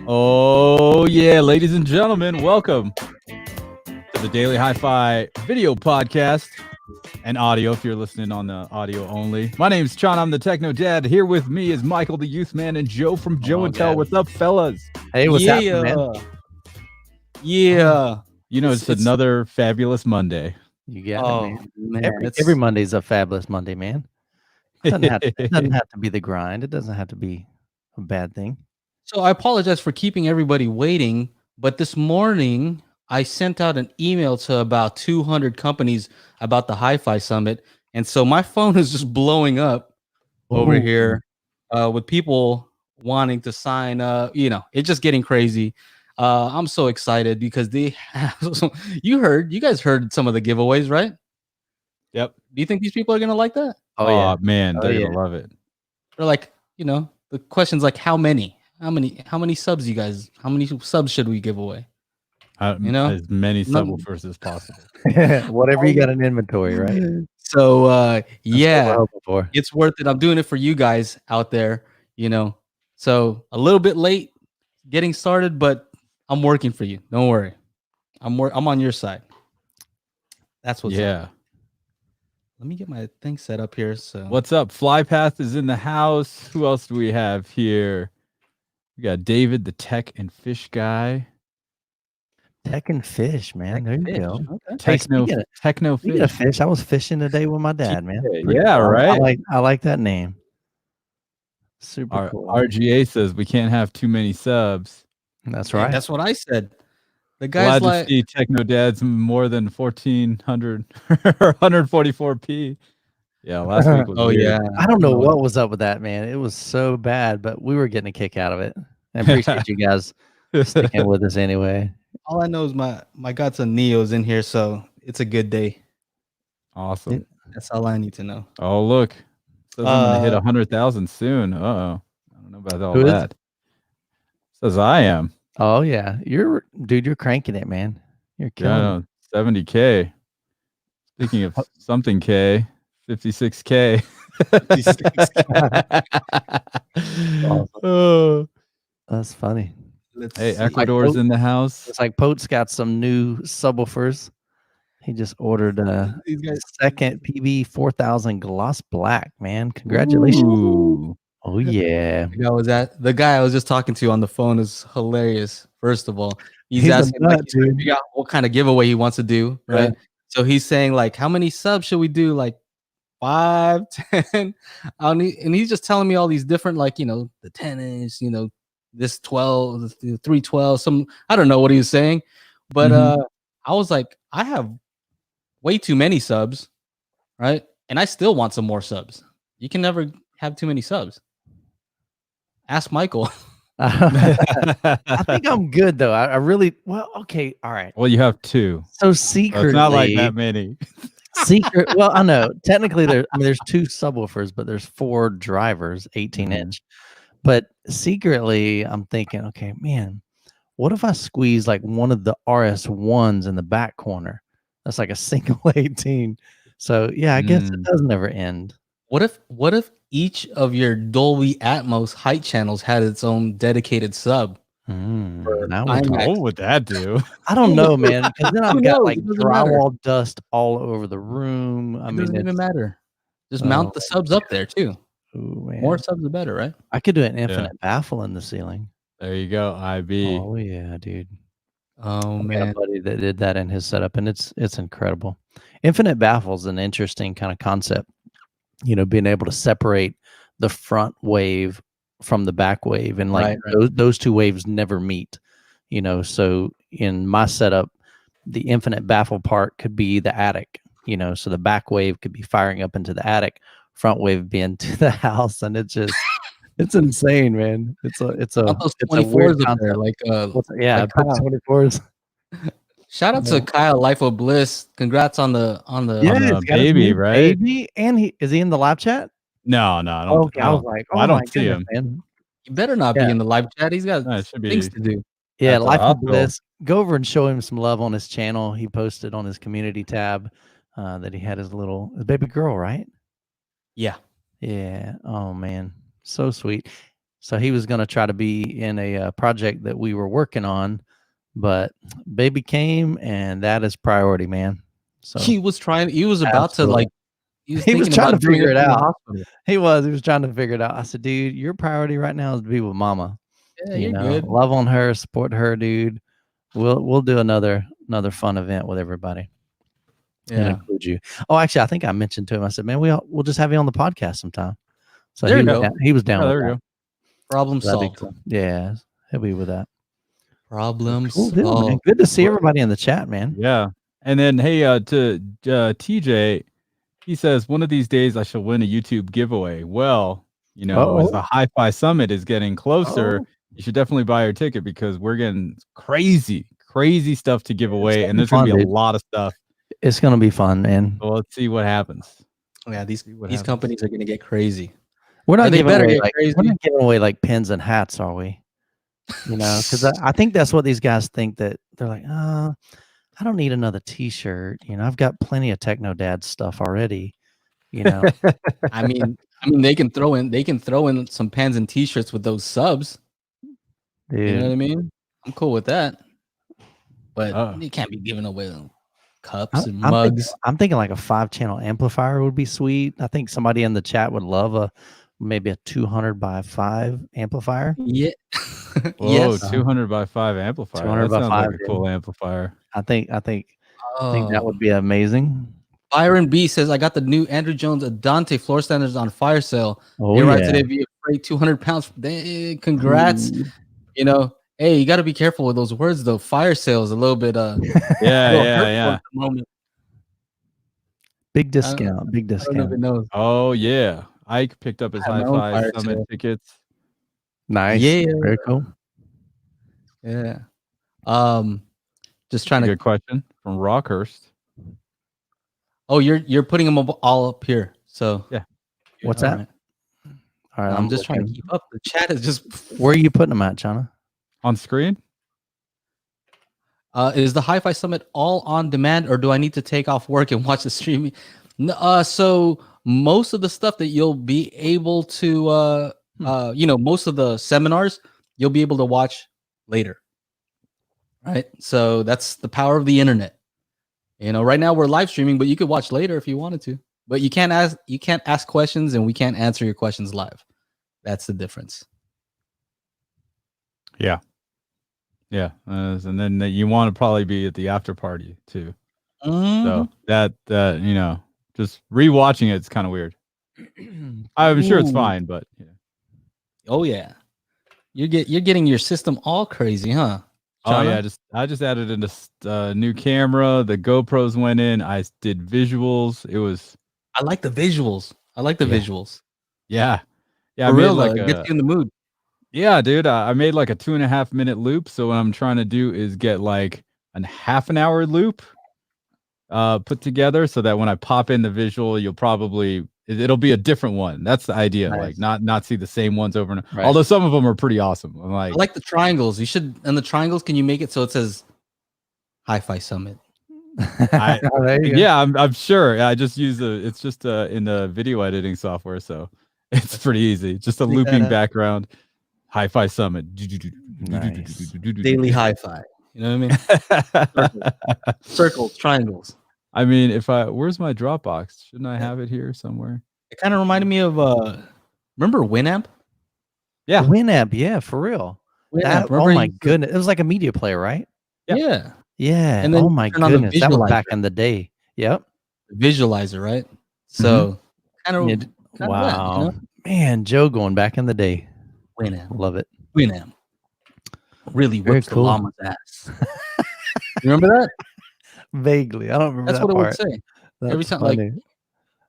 Oh, yeah, ladies and gentlemen, welcome to the Daily Hi-Fi video podcast and audio if you're listening on the audio only. My name's Sean. I'm the Techno Dad. Here with me is Michael, the Youth Man, and Joe from Joe and Tell. What's up, fellas? Hey, what's happening, man? Yeah. You know, it's another fabulous Monday. You got it, man. Every Monday's a fabulous Monday, man. It doesn't have to be the grind. It doesn't have to be a bad thing. So I apologize for keeping everybody waiting, but this morning I sent out an email to about 200 companies about the HiFi Summit, and so my phone is just blowing up over here with people wanting to sign up. You know, it's just getting crazy. I'm so excited because they have you guys heard some of the giveaways, right? Yep. Do you think these people are gonna like that? Oh yeah, man, they're gonna love it. They're like, you know, the question's like, how many subs you guys? How many subs should we give away? You know, as many subwoofers as possible. Whatever you got in inventory, right? So yeah, it's worth it. I'm doing it for you guys out there. You know, so a little bit late getting started, but I'm working for you. Don't worry, I'm on your side. That's what's up. Let me get my thing set up here. So what's up? Flypath is in the house. Who else do we have here? We got David, the tech and fish guy. Tech and fish, man. There you go. Okay. Techno fish. Yeah, fish. I was fishing today with my dad, man. Yeah, right. I like that name. Super cool. RGA says we can't have too many subs. That's right. That's what I said. The guy's glad to see Techno Dad's more than 1400 or 144p. Yeah, last week was weird. Yeah. I don't know what was up with that, man. It was so bad, but we were getting a kick out of it. I appreciate you guys sticking with us anyway. All I know is my godson Neo's in here, so it's a good day. Awesome. That's all I need to know. Oh, look. It says I'm gonna hit 100,000 soon. I don't know about all that. It says I am. Oh yeah, you're cranking it, man. You're killing it. 70K. Speaking of something K, 56K. Awesome. That's funny. Hey, Ecuador's in the house. It's like Pote's got some new subwoofers. He just ordered a second PB 4000 gloss black, man. Congratulations. Ooh. Oh yeah. The guy I was just talking to on the phone is hilarious. First of all, he's asking what kind of giveaway he wants to do, right? So he's saying like, how many subs should we do? Like 5, 10? And he's just telling me all these different, like, you know, the 10-inch, you know, this 12, the 312, some, I don't know what he was saying, but I was like, I have way too many subs, right? And I still want some more subs. You can never have too many subs. Ask Michael. I think I'm good though. I really okay, all right. Well, you have 2. So secretly, it's not like that many. Well, I know technically there's 2 subwoofers, but there's 4 drivers, 18-inch. But secretly, I'm thinking, okay, man, what if I squeeze like one of the RS1s in the back corner? That's like a single 18. So yeah, I guess it does never end. What if each of your Dolby Atmos height channels had its own dedicated sub? What would that do? I don't know, man. Because then I've got like drywall dust all over the room. It doesn't even matter. Just mount the subs up there too. Ooh, man. More subs the better, right? I could do an infinite baffle in the ceiling. There you go, IB. Oh yeah, dude. Oh I've man, got a buddy that did that in his setup, and it's incredible. Infinite baffle is an interesting kind of concept. You know, being able to separate the front wave from the back wave, and like those 2 waves never meet. You know, so in my setup, the infinite baffle part could be the attic. You know, so the back wave could be firing up into the attic, front wave being to the house, and it's just it's insane, man. It's a 24s up there, like 24s. Shout out to Kyle, Life of Bliss. Congrats on the baby, right? Baby, and is he in the live chat? No, I don't. Okay, I was like, I don't see him. Man. You better not be in the live chat. He's got things to do. Yeah, Life of Bliss. Go over and show him some love on his channel. He posted on his community tab that he had his baby girl, right? Yeah. Yeah. Oh man, so sweet. So he was going to try to be in a project that we were working on, but baby came, and that is priority, man. So he was about to like, he was trying to figure it out. He was trying to figure it out. I said, dude, your priority right now is to be with mama. Yeah, you're good. Love on her, support her, dude. We'll do another fun event with everybody. Yeah. And include you. Oh, actually, I think I mentioned to him, I said, man, we'll just have you on the podcast sometime. So there he was down. There we go. Problem solved. Cool. Yeah, he'll be with that. Problem solved. Man. Good to see everybody in the chat, man. Yeah. And then, hey, to TJ, he says, one of these days I shall win a YouTube giveaway. Well, as the HiFi Summit is getting closer, you should definitely buy your ticket because we're getting crazy stuff to give away. And there's going to be a lot of stuff. It's going to be fun, man. Well, let's see what happens. Yeah, these companies are going to get crazy. We're not giving away like pins and hats, are we? Because I think that's what these guys think, that they're like, I don't need another T-shirt. I've got plenty of Techno Dad stuff already. I mean, they can throw in some pens and T-shirts with those subs. Dude. You know what I mean? I'm cool with that. But you can't be giving away cups and mugs. I'm thinking like a 5-channel amplifier would be sweet. I think somebody in the chat would love maybe a 200 by 5 amplifier. Yeah. Whoa, 200 by 5 amplifier. 200 by 5, like a cool amplifier. I think that would be amazing. Byron B says, I got the new Andrew Jones Adante floor standards on fire sale. You're right today. Be afraid 200 pounds. Congrats. Ooh. Hey, you got to be careful with those words though. Fire sale is a little bit yeah. At the moment. Big discount. Big discount. Oh yeah. Ike picked up his HiFi Summit tickets. Nice. Yeah. Very cool. Yeah. Just trying to. Good question from Rockhurst. Oh, you're putting them all up here. So yeah. What's that? All right. I'm just trying to keep up. The chat is just. Where are you putting them at, Chana? On screen? Is the HiFi Summit all on demand, or do I need to take off work and watch the streaming? So most of the stuff that you'll be able to, most of the seminars you'll be able to watch later. Right. So that's the power of the internet. Right now we're live streaming, but you could watch later if you wanted to. But you can't ask questions, and we can't answer your questions live. That's the difference. Yeah. Yeah, and then you want to probably be at the after party too. Mm-hmm. So that just rewatching it's kind of weird. I'm sure it's fine, but oh yeah, you're getting your system all crazy, huh? Chana? Oh yeah, I just added in a new camera. The GoPros went in. I did visuals. I like the visuals. Visuals. Yeah. For real, it gets you in the mood. Yeah, dude. I made like a 2.5 minute loop. So what I'm trying to do is get like a half an hour loop put together so that when I pop in the visual, it'll be a different one. That's the idea. Nice. Like not see the same ones over and over. Right. Although some of them are pretty awesome. I like the triangles. You should, and the triangles, can you make it so it says HiFi Summit? I'm sure. I just use it's just in the video editing software, so it's pretty easy. Just a looping background. HiFi Summit. Nice. Daily HiFi. You know what I mean? Circles, triangles. I mean, where's my Dropbox? Shouldn't I have it here somewhere? It kind of reminded me of remember Winamp? Yeah. Winamp, yeah, for real. Winamp, oh my goodness. It was like a media player, right? Yeah. Yeah. And then oh my goodness. That was back in the day. Yep. Visualizer, right? So kind of wow. Man, Joe going back in the day. Winamp. Love it. Winamp. Really whips the llama's ass. You remember that? Vaguely. I don't remember that's that what part. It would say. That's every time funny. Like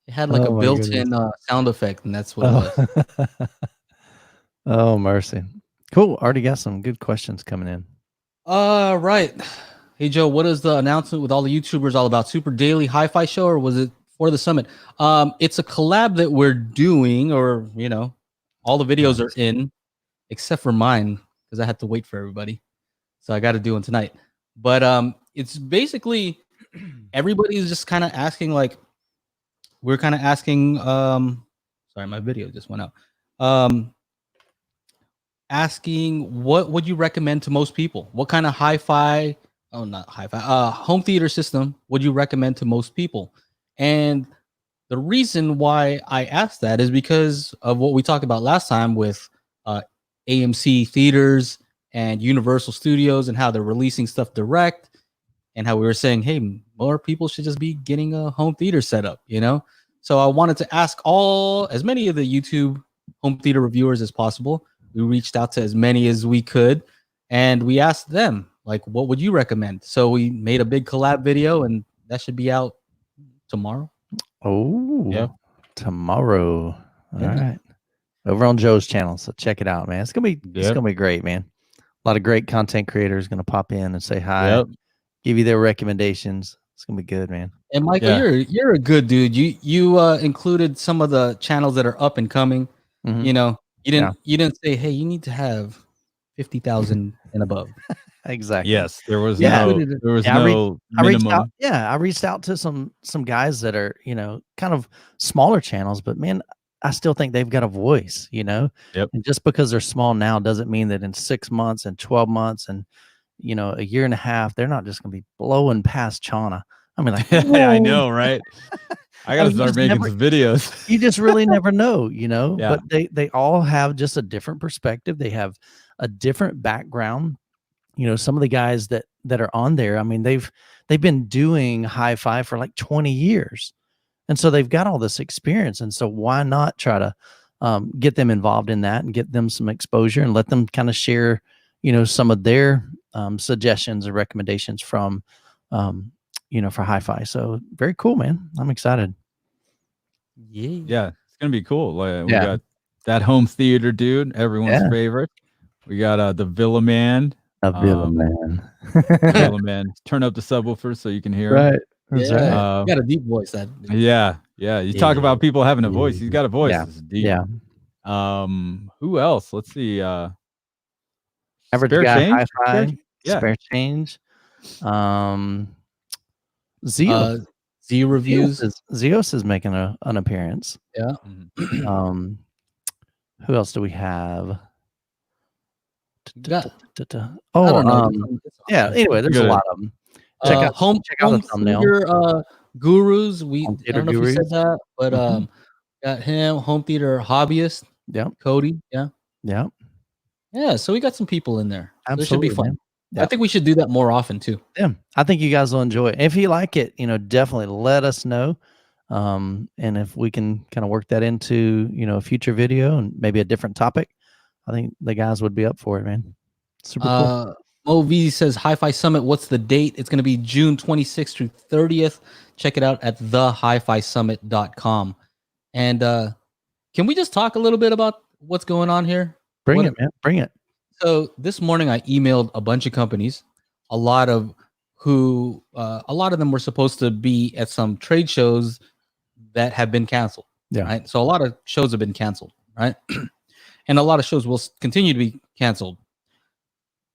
it had like a built-in sound effect, and that's what it was. Oh, mercy. Cool. Already got some good questions coming in. Right. Hey Joe, what is the announcement with all the YouTubers all about? Super Daily HiFi show, or was it for the summit? It's a collab that we're doing, or all the videos are in, except for mine, because I had to wait for everybody. So I got to do one tonight. But it's basically everybody's just kind of asking, like, we're kind of asking, sorry, my video just went out. asking what would you recommend to most people? What kind of hi-fi, not hi-fi, home theater system would you recommend to most people? And the reason why I asked that is because of what we talked about last time with AMC theaters and Universal Studios and how they're releasing stuff direct, and how we were saying, hey, more people should just be getting a home theater set up, you know? So I wanted to ask as many of the YouTube home theater reviewers as possible. We reached out to as many as we could, and we asked them, like, what would you recommend? So we made a big collab video, and that should be out tomorrow. Oh, Yeah. Tomorrow. All right. Over on Joe's channel. So check it out, man. It's gonna be great, man. A lot of great content creators gonna pop in and say hi, give you their recommendations. It's gonna be good, man. And Michael, you're a good dude. You included some of the channels that are up and coming. You know, you didn't say, hey, you need to have 50,000 and above. Exactly. Yes, there was no minimum. I reached out to some guys that are, kind of smaller channels, but man, I still think they've got a voice, And just because they're small now doesn't mean that in 6 months and 12 months and a year and a half, they're not just gonna be blowing past Chana. I mean, like, I know, right? I gotta start making some videos. You just really never know, But they all have just a different perspective. They have a different background. Some of the guys that are on there, I mean, they've been doing hi-fi for like 20 years. And so they've got all this experience. And so why not try to get them involved in that and get them some exposure and let them kind of share, some of their suggestions and recommendations from, for hi-fi. So very cool, man. I'm excited. Yeah, it's going to be cool. We got that home theater dude, everyone's favorite. We got the Villa Man. Villa Man. Villa Man. Turn up the subwoofer so you can hear him. You got a deep voice. Yeah. You talk about people having a voice. He's got a voice. Yeah. It's deep. Yeah. Who else? Let's see. Average Spare guy Change? hi-fi. Spare Change. Zeo. Z reviews. Zeos is making an appearance. Yeah. Who else do we have? Anyway, there's a lot of them. Check out the thumbnail. Theater, gurus. I don't know gurus. if you said that, but got him. Home theater hobbyist. Yeah. Cody. Yeah. So we got some people in there. Absolutely, this should be fun. Yeah. I think we should do that more often too. Yeah, I think you guys will enjoy it. If you like it, definitely let us know. And if we can kind of work that into, a future video and maybe a different topic, I think the guys would be up for it, man. Super cool. MoV says Hi-Fi Summit. What's the date? It's going to be June 26th through 30th. Check it out at thehifisummit.com. And can we just talk a little bit about what's going on here? Bring it, man. Bring it. So this morning I emailed a bunch of companies, a lot of them were supposed to be at some trade shows that have been canceled. Yeah. Right. So a lot of shows have been canceled. Right. And a lot of shows will continue to be canceled.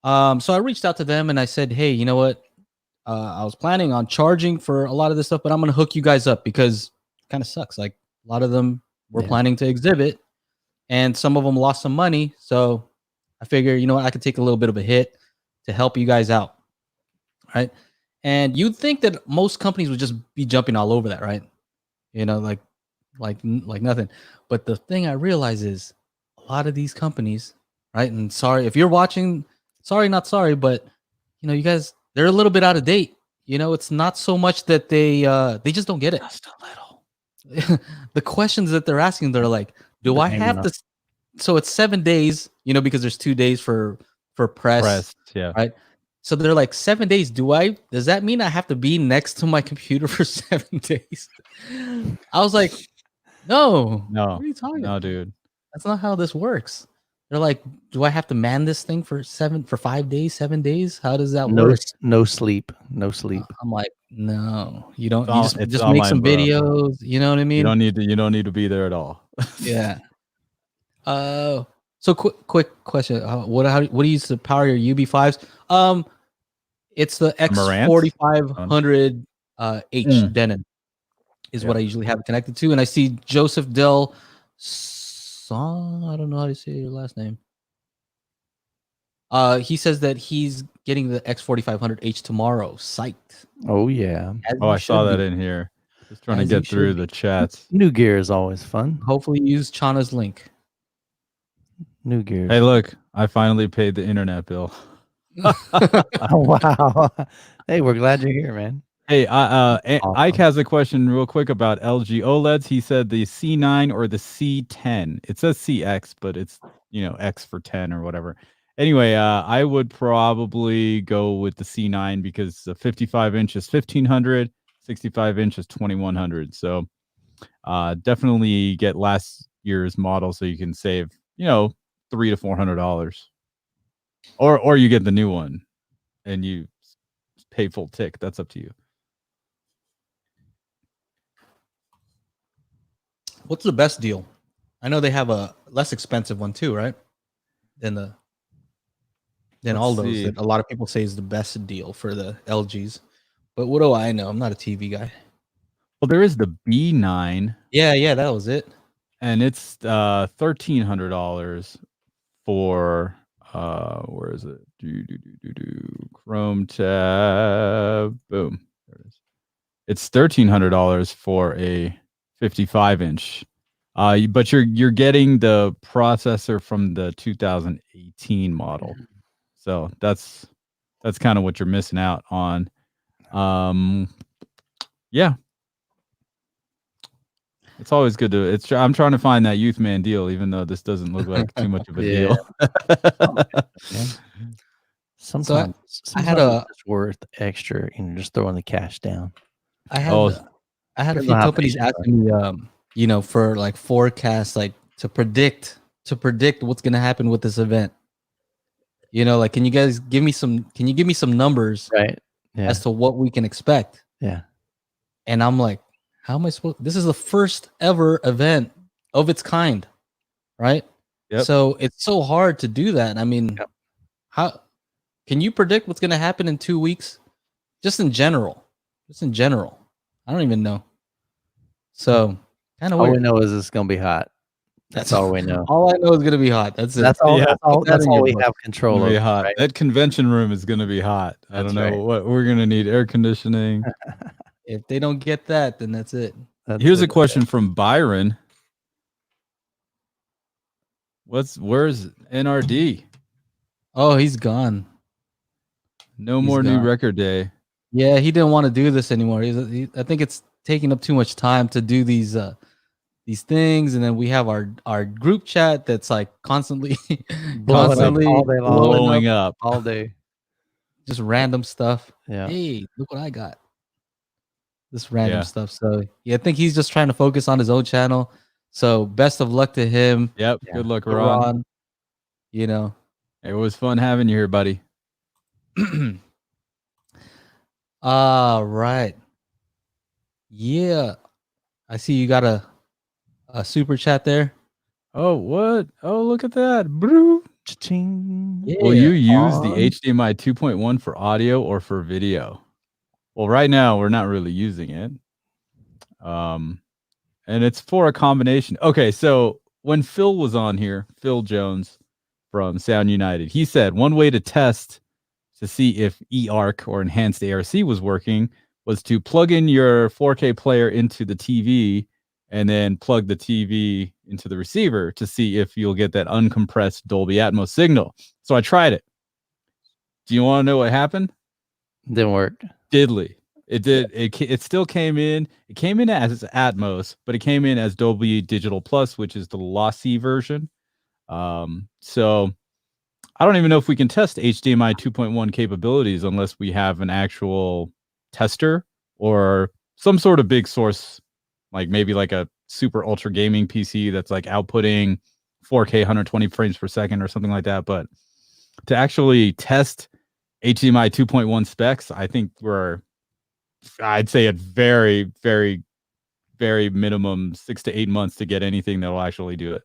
So I reached out to them and I said, hey, you know what? I was planning on charging for a lot of this stuff, but I'm going to hook you guys up because it kind of sucks. Like a lot of them were planning to exhibit and some of them lost some money. So I figure, you know what? I could take a little bit of a hit to help you guys out. Right. And you'd think that most companies would just be jumping all over that. Right. Like nothing. But the thing I realize is a lot of these companies, right? And sorry if you're watching, not sorry, but you guys, they're a little bit out of date. It's not so much that they just don't get it. Just a little. The questions that they're asking, they're like, do I have to? So it's 7 days, because there's 2 days for press. Yeah. Right. So they're like 7 days. Does that mean I have to be next to my computer for 7 days? I was like, no. What are you talking about? No, dude. That's not how this works. They're like, do I have to man this thing for 5 days, 7 days? How does that work? No sleep. I'm like, no, you don't. You just make some videos. You know what I mean? You don't need to be there at all. Yeah. So quick question. What do you use to power your UB5s? It's the X4500 H Denon is what I usually have it connected to. And I see Joseph Del Song. I don't know how to say your last name. He says that he's getting the X4500H tomorrow. Psyched. Oh yeah. Oh, I saw that in here. Just trying to get through the chats. New gear is always fun. Hopefully use Chana's link. New gear. Hey, look, I finally paid the internet bill. Oh, wow. Hey, we're glad you're here, man. Hey, Ike has a question real quick about LG OLEDs. He said the C9 or the C10. It says CX, but it's, X for 10 or whatever. Anyway, I would probably go with the C9 because the 55 inch is 1500, 65 inch is 2100. So definitely get last year's model so you can save, $300 to $400. Or you get the new one and you pay full tick. That's up to you. What's the best deal? I know they have a less expensive one too, right? Than all those that a lot of people say is the best deal for the LGs. But what do I know? I'm not a TV guy. Well, there is the B9. Yeah, that was it. And it's $1,300 for where is it? Chrome tab. Boom. There it is. It's $1,300 for a 55 inch. But you're getting the processor from the 2018 model. So that's kind of what you're missing out on. Yeah. It's always good to I'm trying to find that youth man deal, even though this doesn't look like too much of a deal. Sometimes it's worth extra, just throwing the cash down. I had a few companies asking me, for like forecasts, like to predict what's gonna happen with this event. Like, can you give me some numbers, right? As to what we can expect? Yeah. And I'm like, how am I supposed? This is the first ever event of its kind, right? Yep. So it's so hard to do that. I mean, how can you predict what's going to happen in 2 weeks? Just in general. I don't even know. So kind of all we know is it's going to be hot. That's all we know. All I know is going to be hot. That's it. That's all. Yeah, that's all we have control of. Hot. Right? That convention room is going to be hot. I don't know what we're going to need. Air conditioning. If they don't get that, then that's it. Here's a question from Byron. Where's NRD? Oh, he's gone. No more new record day. Yeah, he didn't want to do this anymore. I think it's taking up too much time to do these things, and then we have our group chat that's like constantly blowing up all day, just random stuff. Yeah. Hey, look what I got. This random stuff. So yeah, I think he's just trying to focus on his own channel. So best of luck to him. Yep. Yeah. Good luck, Ron. It was fun having you here, buddy. All right. Yeah. I see you got a super chat there. Oh, what? Oh, look at that. Broo. Yeah. Will you use the HDMI 2.1 for audio or for video? Well, right now we're not really using it. And it's for a combination. Okay, so when Phil was on here, Phil Jones from Sound United, he said one way to test to see if eARC or enhanced ARC was working was to plug in your 4K player into the TV and then plug the TV into the receiver to see if you'll get that uncompressed Dolby Atmos signal. So I tried it. Do you want to know what happened? Didn't work. Diddly. It did. It still came in. It came in as Atmos, but it came in as Dolby Digital Plus, which is the lossy version. So I don't even know if we can test HDMI 2.1 capabilities unless we have an actual tester or some sort of big source, like maybe like a super ultra gaming PC that's like outputting 4K 120 frames per second or something like that. But to actually test HDMI 2.1 specs, I think I'd say at very, very, very minimum 6 to 8 months to get anything that will actually do it.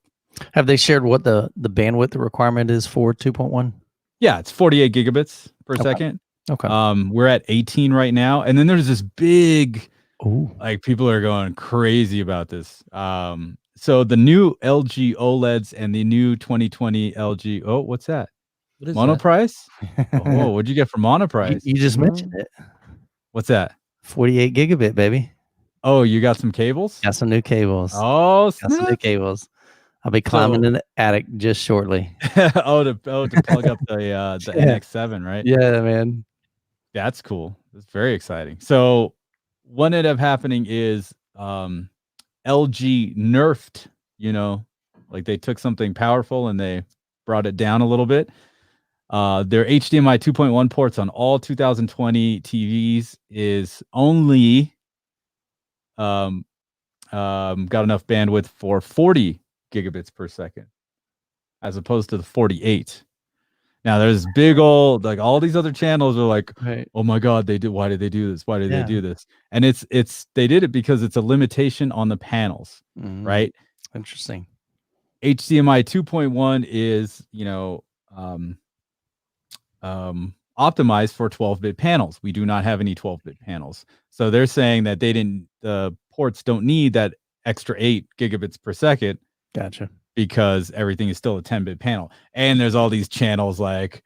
Have they shared what the bandwidth requirement is for 2.1? Yeah, it's 48 gigabits per second. Okay. We're at 18 right now. And then there's this big, ooh, like people are going crazy about this. So the new LG OLEDs and the new 2020 LG, oh, what's that? What is Monoprice? Oh, what'd you get for Monoprice? You just mentioned it. What's that? 48 gigabit, baby. Oh, you got some cables? Got some new cables. Oh, Got some new snap. cables. I'll be climbing in the attic just shortly. to plug up the Yeah. NX7, right? Yeah, man. That's cool. That's very exciting. So what ended up happening is LG nerfed, like they took something powerful and they brought it down a little bit. Their HDMI 2.1 ports on all 2020 TVs is only got enough bandwidth for 40 gigabits per second, as opposed to the 48. Now there's big old, like, all these other channels are like, Right. oh my God, why did they do this? Why did they do this? And they did it because it's a limitation on the panels, right? Interesting. HDMI 2.1 is, optimized for 12-bit panels. We do not have any 12-bit panels. So they're saying that the ports don't need that extra 8 gigabits per second. Gotcha. Because everything is still a 10-bit panel. And there's all these channels like,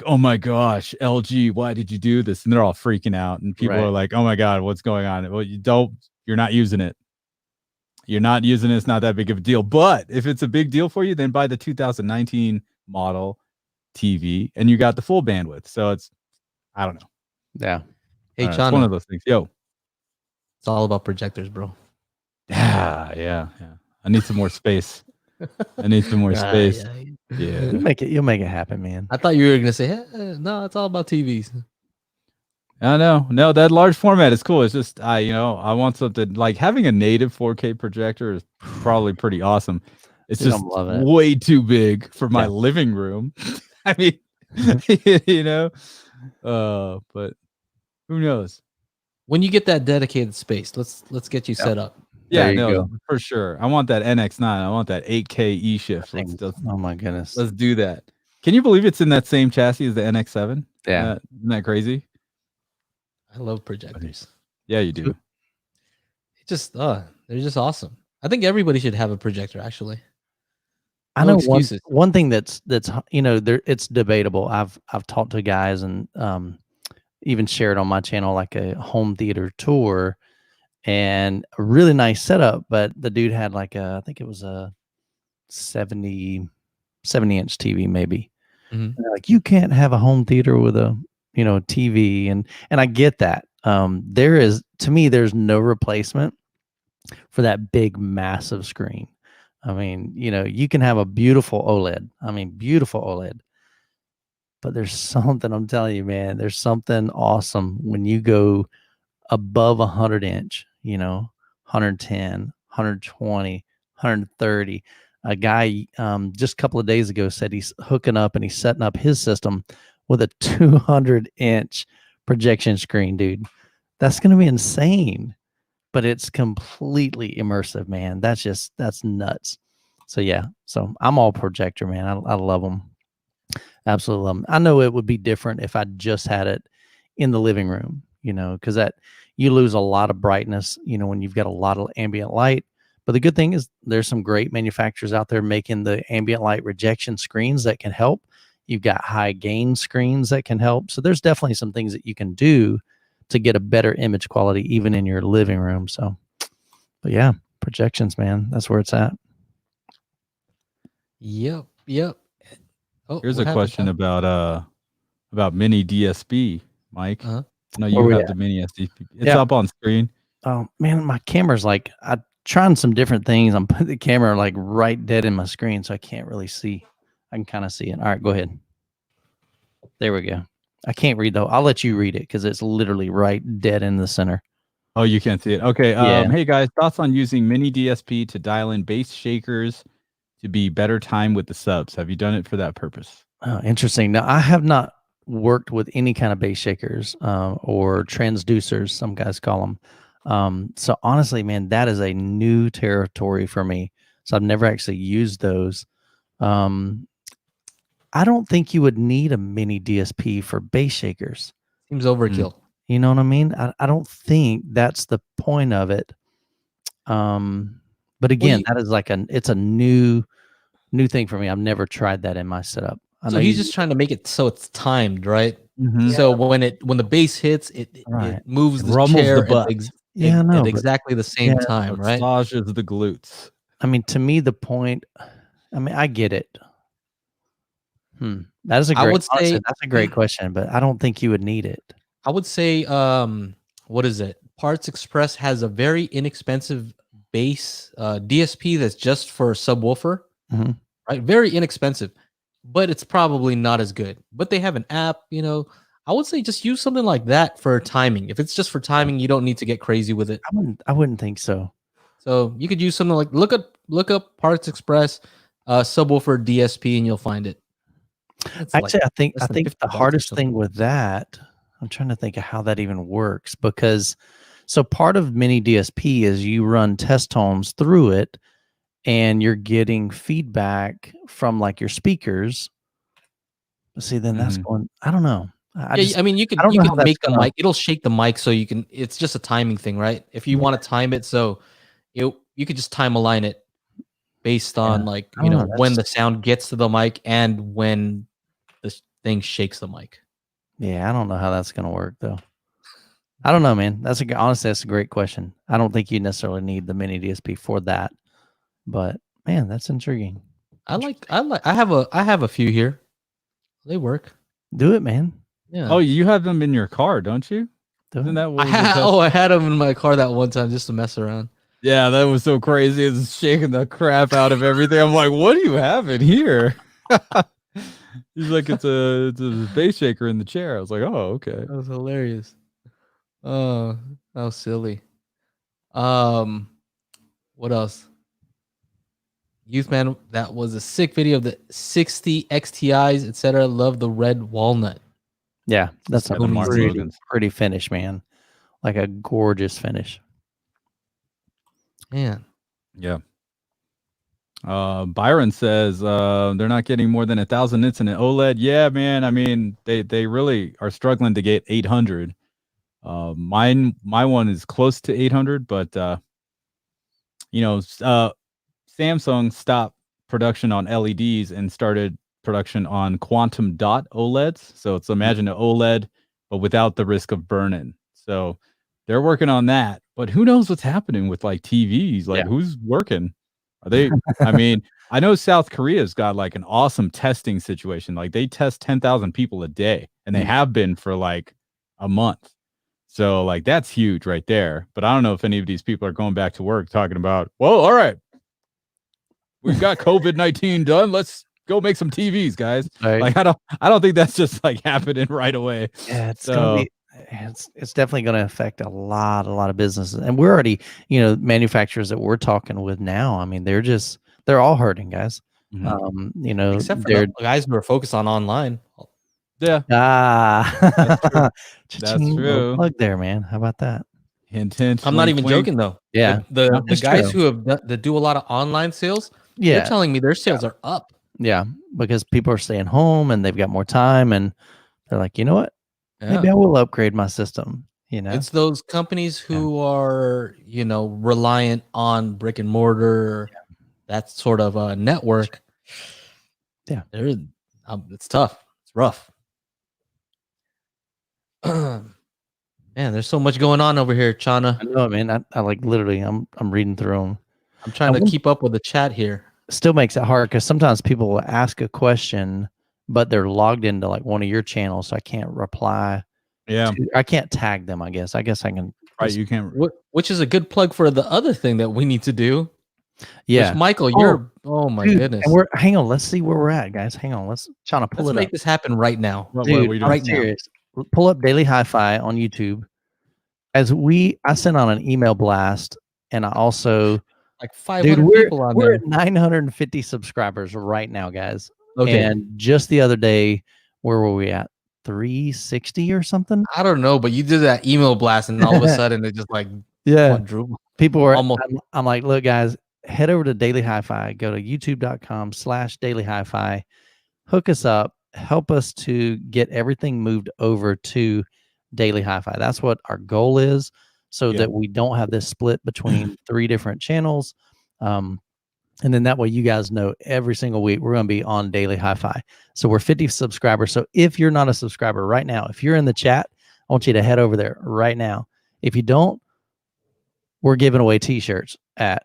oh my gosh, LG, why did you do this? And they're all freaking out. And people are like, oh my God, what's going on? Well, you're not using it. You're not using it. It's not that big of a deal. But if it's a big deal for you, then buy the 2019 model TV and you got the full bandwidth. So I don't know. Yeah. Hey, Chana, it's one of those things. Yo. It's all about projectors, bro. Yeah. I need some more space. Space. Yeah. You'll make it happen, man. I thought you were gonna say, hey, no, it's all about TVs. I know. No, that large format is cool. It's just I want something like having a native 4K projector is probably pretty awesome. It's just way too big for my living room. I mean, but who knows? When you get that dedicated space, let's get you set up. Yeah, no, for sure. I want that NX9. I want that 8K E shift. Oh my goodness. Let's do that. Can you believe it's in that same chassis as the NX7? Yeah. Isn't that crazy? I love projectors. Yeah, you do. It's just they're just awesome. I think everybody should have a projector, actually. I know one thing that's it's debatable. I've talked to guys and even shared on my channel like a home theater tour. And a really nice setup, but the dude had like I think it was a 70-inch TV maybe. Like, you can't have a home theater with a TV, and I get that. There's no replacement for that big massive screen. I mean, you can have a beautiful OLED. But there's something, I'm telling you, man, there's something awesome when you go above 100-inch, 110, 120, 130. A guy just a couple of days ago said he's hooking up and he's setting up his system with a 200-inch projection screen, dude. That's going to be insane, but it's completely immersive, man. That's nuts. So yeah, so I'm all projector, man. I love them. Absolutely love them. I know it would be different if I just had it in the living room, because that you lose a lot of brightness, when you've got a lot of ambient light. But the good thing is there's some great manufacturers out there making the ambient light rejection screens that can help. You've got high gain screens that can help. So there's definitely some things that you can do to get a better image quality even in your living room. So, but yeah, projections, man, that's where it's at. Yep. Oh, here's a question about mini DSP, Mike. No, you have the mini DSP. It's up on screen. Oh man, my camera's like, I'm trying some different things. I'm putting the camera like right dead in my screen, so I can't really see. I can kind of see it. All right, go ahead. There we go. I can't read though. I'll let you read it because it's literally right dead in the center. Oh, you can't see it. Okay. Hey guys, thoughts on using mini DSP to dial in bass shakers to be better time with the subs? Have you done it for that purpose? Oh, interesting. Now, I have not worked with any kind of bass shakers or transducers, some guys call them. So honestly, man, that is a new territory for me. So I've never actually used those. I don't think you would need a mini DSP for bass shakers. Seems overkill. You know what I mean? I don't think that's the point of it. But again, that is like it's a new thing for me. I've never tried that in my setup. So he's just trying to make it so it's timed, right? Mm-hmm. So when the bass hits, it moves the chair the butt. at exactly the same time, right? Massages the glutes. I mean, to me, the point. I mean, I get it. That is a great. Honestly, that's a great question, but I don't think you would need it. I would say, what is it? Parts Express has a very inexpensive bass DSP that's just for a subwoofer, right? Very inexpensive, but it's probably not as good. But they have an app, you know. I would say just use something like that for timing. If it's just for timing, you don't need to get crazy with it. I wouldn't think so. So you could use something like look up Parts Express subwoofer DSP and you'll find it. Actually, I think the hardest thing with that, I'm trying to think of how that even works, because so part of mini DSP is you run test tones through it and you're getting feedback from like your speakers. See, then that's going, I don't know. I mean, you can make the mic. It'll shake the mic so you can. It's just a timing thing, right? If you want to time it, so you could just time align it based on like when the sound gets to the mic and when the thing shakes the mic. Yeah, I don't know how that's gonna work though. I don't know, man. Honestly, that's a great question. I don't think you necessarily need the mini DSP for that, but man, that's intriguing. I have a few here. They work. Do it, man. Yeah. Oh, you have them in your car, don't you? Isn't that what I had them in my car that one time just to mess around. Yeah, that was so crazy. It's shaking the crap out of everything. I'm like, what do you have in here? He's like, it's a bass shaker in the chair. I was like, oh, okay. That was hilarious. Oh, that was silly. What else? Youth Man, that was a sick video of the 60 XTIs, etc. Love the red walnut. Yeah, that's a pretty finish, man. Like a gorgeous finish. Man. Yeah. Byron says they're not getting more than 1,000 nits in an OLED. Yeah, man. I mean, they really are struggling to get 800. My one is close to 800, but Samsung stopped production on LEDs and started production on quantum dot OLEDs. So it's imagine an OLED, but without the risk of burn-in. So they're working on that. But who knows what's happening with like TVs? Like who's working? Are they? I mean, I know South Korea's got like an awesome testing situation. Like they test 10,000 people a day, and they have been for like a month. So like that's huge right there. But I don't know if any of these people are going back to work talking about, well, all right, we've got COVID-19 done. Let's go make some TVs, guys. Right. Like I don't think that's just like happening right away. Yeah, it's definitely going to affect a lot of businesses. And we're already, manufacturers that we're talking with now. I mean, they're all hurting, guys. Except for the guys who are focused on online. Yeah. That's true. Plug there, man. How about that? Hint. I'm not even joking though. Yeah. The guys who that do a lot of online sales, they're telling me their sales are up. Yeah, because people are staying home and they've got more time, and they're like, you know what? Maybe I will upgrade my system. It's those companies who are, reliant on brick and mortar, that sort of network. Yeah, it's tough. It's rough. Man, there's so much going on over here, Chana. I know, man. I like literally, I'm reading through them. I'm trying to keep up with the chat here. Still makes it hard because sometimes people will ask a question, but they're logged into like one of your channels, so I can't reply. Yeah, I can't tag them. I guess I can. Right, you can. Which is a good plug for the other thing that we need to do. Yeah, which, Michael, you're. Oh my goodness. And hang on. Let's see where we're at, guys. Hang on. Let's make this happen right now. Dude, right now. Pull up Daily Hi-Fi on YouTube. I sent on an email blast, and I also. Like 500 people on there. We're at 950 subscribers right now, guys. Okay. And just the other day, where were we at? 360 or something? I don't know, but you did that email blast, and all of a sudden it just like quadrupled. People were almost. I'm like, look, guys, head over to Daily Hi-Fi. Go to youtube.com/Daily Hi-Fi. Hook us up. Help us to get everything moved over to Daily Hi-Fi. That's what our goal is. So that we don't have this split between 3 different channels. And then that way you guys know every single week we're going to be on Daily Hi-Fi. So we're 50 subscribers. So if you're not a subscriber right now, if you're in the chat, I want you to head over there right now. If you don't, we're giving away t-shirts at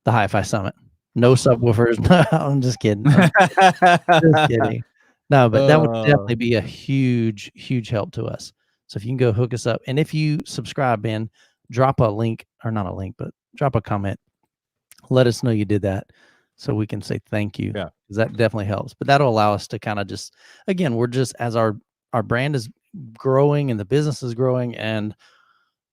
the Hi-Fi Summit. No subwoofers. No, I'm just kidding. Just kidding. No, but that would definitely be a huge, huge help to us. So if you can go hook us up. And if you subscribe, Ben, drop a link, or not a link, but drop a comment. Let us know you did that so we can say thank you. Yeah. Because that definitely helps. But that'll allow us to kind of just, again, we're just, as our brand is growing and the business is growing, and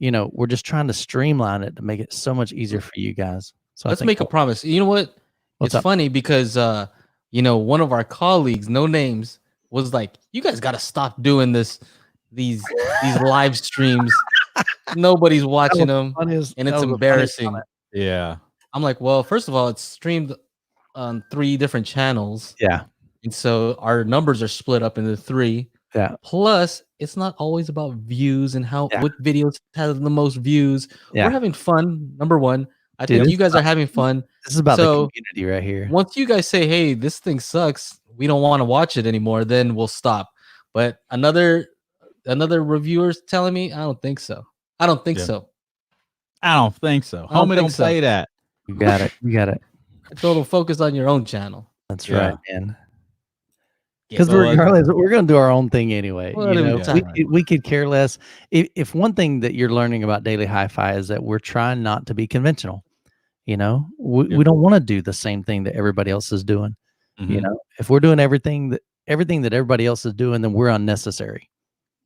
we're just trying to streamline it to make it so much easier for you guys. So let's make a promise. You know what? It's funny because one of our colleagues, no names, was like, "You guys got to stop doing these live streams. Nobody's watching them, and it's embarrassing." Yeah. I'm like, well, first of all, it's streamed on 3 different channels. Yeah. And so our numbers are split up into 3. Yeah. Plus, it's not always about views and what videos have the most views. Yeah. We're having fun. Number 1. I think you guys are having fun. This is about the community right here. Once you guys say, hey, this thing sucks, we don't want to watch it anymore, then we'll stop. But another reviewer's telling me, I don't think so. I don't think so. Homie, don't say that. You got it. You got it. Total focus on your own channel. That's right, man. Because regardless, we're going to do our own thing anyway. We could care less. If one thing that you're learning about Daily Hi-Fi is that we're trying not to be conventional. We don't want to do the same thing that everybody else is doing. Mm-hmm. If we're doing everything that everybody else is doing, then we're unnecessary.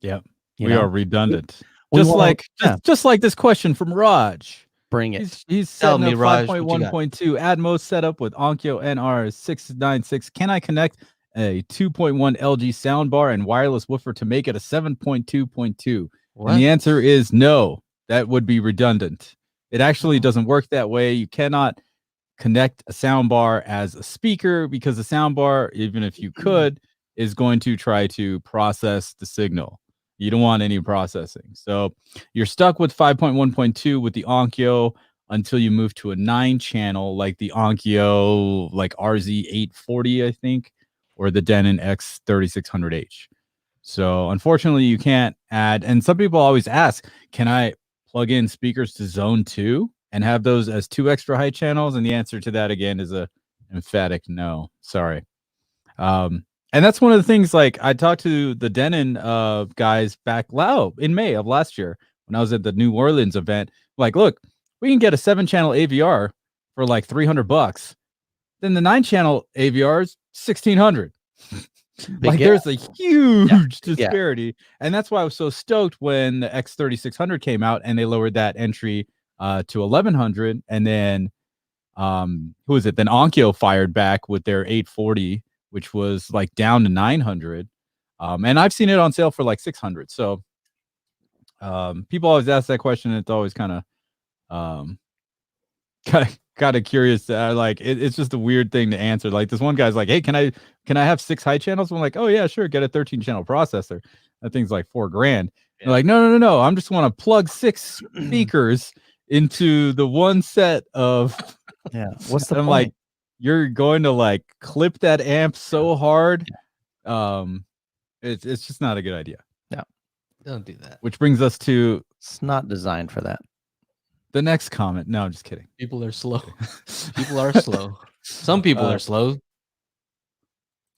Yeah, we are redundant. Just like this question from Raj. Bring it. He's setting up 5.1.2 Atmos setup with Onkyo NR696. Can I connect a 2.1 LG soundbar and wireless woofer to make it a 7.2.2? And the answer is no. That would be redundant. It actually doesn't work that way. You cannot connect a soundbar as a speaker because the soundbar, even if you could, is going to try to process the signal. You don't want any processing. So you're stuck with 5.1.2 with the Onkyo until you move to a 9-channel like the Onkyo like RZ840, I think, or the Denon X3600H. So unfortunately, you can't add. And some people always ask, can I plug in speakers to Zone 2 and have those as 2 extra high channels? And the answer to that, again, is a emphatic no. Sorry. And that's one of the things, like, I talked to the Denon guys back in May of last year when I was at the New Orleans event. Like, look, we can get a 7-channel AVR for like $300. Then the 9-channel AVR is $1,600. Like, there's a huge disparity. And that's why I was so stoked when the X3600 came out and they lowered that entry to $1,100. And then, who is it? Then Onkyo fired back with their 840, which was like down to $900. And I've seen it on sale for like $600. So people always ask that question. And it's always kind of curious. It's just a weird thing to answer. Like, this one guy's like, hey, can I have 6 high channels? I'm like, oh yeah, sure. Get a 13-channel processor. That thing's like $4,000. They're like, no. I'm just want to plug 6 speakers into the one set of. Yeah. What's the point? I'm like, you're going to like clip that amp so hard. It's just not a good idea. No, don't do that. Which brings us to, it's not designed for that. The next comment. No, I'm just kidding. People are slow. People are slow. Some people are slow.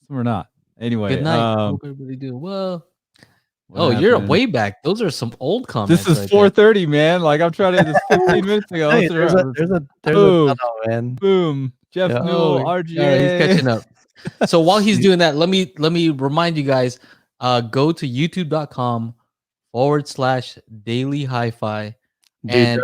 Some are not. Anyway, good night. Hope everybody do well. You're way back. Those are some old comments. This is 4:30, man. Like, I'm trying to. This 15 minutes ago. Hey, there's a man. Boom. Jeff Newell, RGA. He's catching up. So while he's doing that, let me remind you guys, go to youtube.com/daily hi-fi. And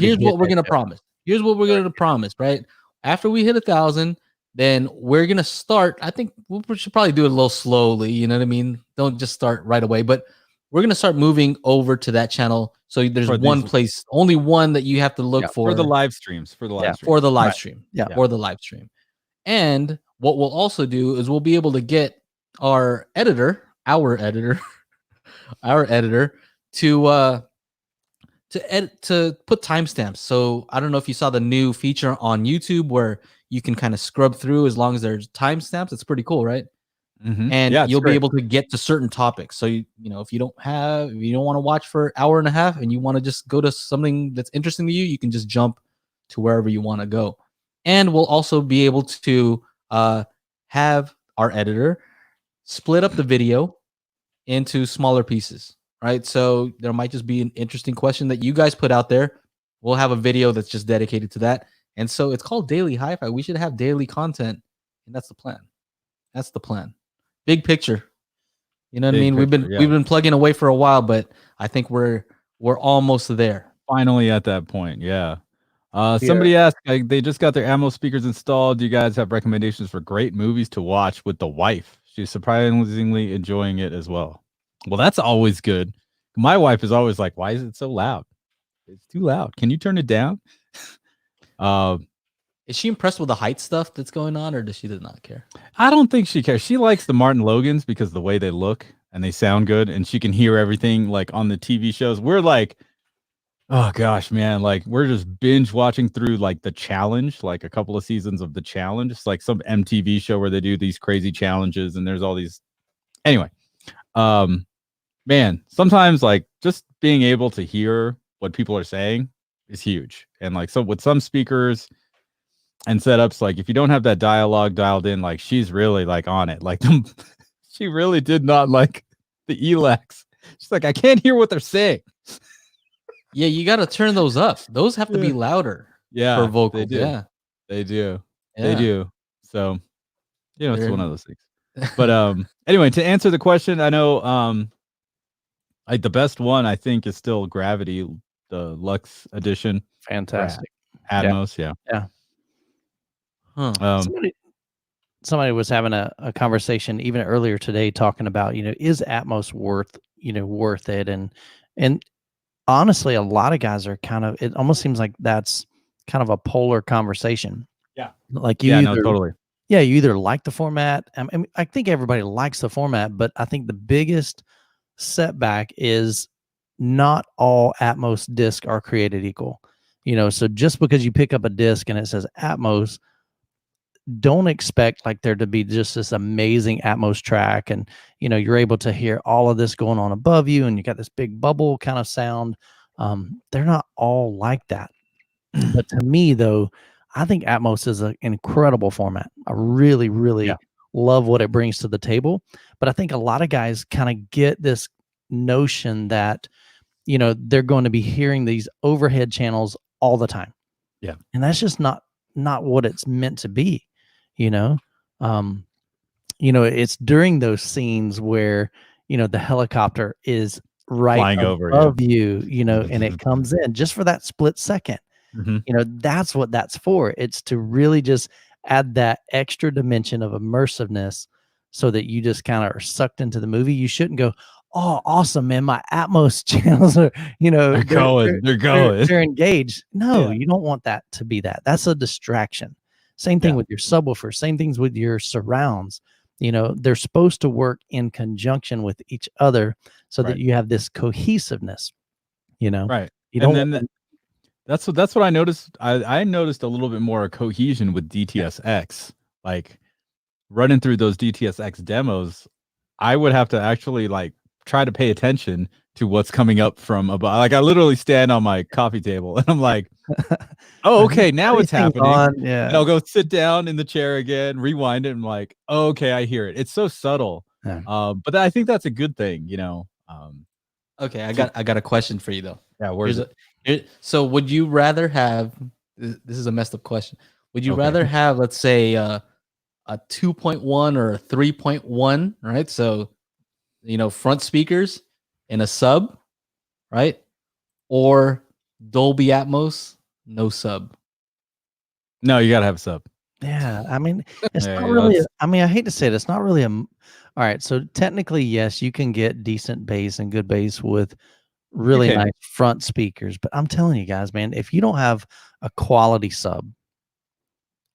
here's what we're gonna promise. Here's what we're gonna promise, right? After we hit 1,000, then we're gonna start. I think we should probably do it a little slowly. You know what I mean? Don't just start right away, but we're gonna start moving over to that channel. So there's one place, only one that you have to look for the live streams. For the live stream. For the live stream. And what we'll also do is we'll be able to get our editor to put timestamps. So I don't know if you saw the new feature on YouTube where you can kind of scrub through as long as there's timestamps. It's pretty cool, right? And Yeah, you'll be able to get to certain topics. So if you don't want to watch for an hour and a half and you want to just go to something that's interesting to you, you can just jump to wherever you want to go. And we'll also be able to have our editor split up the video into smaller pieces, right? So there might just be an interesting question that you guys put out there. We'll have a video that's just dedicated to that. And so it's called Daily Hi-Fi. We should have daily content, and that's the plan. That's the plan. Big picture. You know what I mean? We've been plugging away for a while, but I think we're almost there. Finally at that point. Yeah. Somebody asked, they just got their Atmos speakers installed. Do you guys have recommendations for great movies to watch with the wife? She's surprisingly enjoying it as well. Well, that's always good. My wife is always like, why is it so loud? It's too loud. Can you turn it down? Is she impressed with the height stuff that's going on, or does she not care? I don't think she cares. She likes the Martin Logans because the way they look and they sound good, and she can hear everything like on the TV shows. We're like, oh gosh, man, like we're just binge watching through like The Challenge, like a couple of seasons of The Challenge. It's like some MTV show where they do these crazy challenges and there's all these. Anyway, man, sometimes like just being able to hear what people are saying is huge. And like, so with some speakers and setups, like if you don't have that dialogue dialed in, like she's really like on it. Like she really did not like the ELACs. She's like, I can't hear what they're saying. Yeah, you got to turn those up. Those have to be louder. Yeah, for vocals. they do. Yeah, they do. Yeah. They do. So, it's one of those things. But anyway, to answer the question, I know like the best one I think is still Gravity, the Lux edition. Fantastic. Atmos, yeah. Huh. Somebody was having a conversation even earlier today talking about, is Atmos worth it? And honestly, a lot of guys are it almost seems like that's kind of a polar conversation. Yeah. Like totally. Yeah, you either like the format. I think everybody likes the format, but I think the biggest setback is not all Atmos discs are created equal. So just because you pick up a disc and it says Atmos, don't expect like there to be just this amazing Atmos track and you're able to hear all of this going on above you and you got this big bubble kind of sound. They're not all like that. But to me though, I think Atmos is an incredible format. I really, really love what it brings to the table. But I think a lot of guys kind of get this notion that they're going to be hearing these overhead channels all the time. Yeah. And that's just not what it's meant to be. It's during those scenes where the helicopter is right flying above you, and it comes in just for that split second. That's what that's for. It's to really just add that extra dimension of immersiveness so that you just kind of are sucked into the movie. You shouldn't go, oh, awesome, man, my Atmos channels are, they're engaged. No, you don't want that to be that. That's a distraction. Same thing with your subwoofer, same things with your surrounds. They're supposed to work in conjunction with each other so that you have this cohesiveness, Right. You don't and then that's what I noticed. I noticed a little bit more cohesion with DTSX. Like running through those DTSX demos, I would have to actually like try to pay attention to what's coming up from above. Like I literally stand on my coffee table and I'm like, oh, okay, now it's happening. Yeah. And I'll go sit down in the chair again, rewind it, and I'm like, oh, okay, I hear it. It's so subtle. Yeah. But I think that's a good thing, Okay, I got a question for you though. Yeah, so would you rather have this is a messed up question. Would you rather have, let's say, a 2.1 or a 3.1, right? So, front speakers in a sub, right? Or Dolby Atmos, no sub. No, you gotta have a sub. Yeah, I mean, it's not really. I hate to say it, it's not really a. All right, so technically, yes, you can get decent bass and good bass with really nice front speakers, but I'm telling you guys, man, if you don't have a quality sub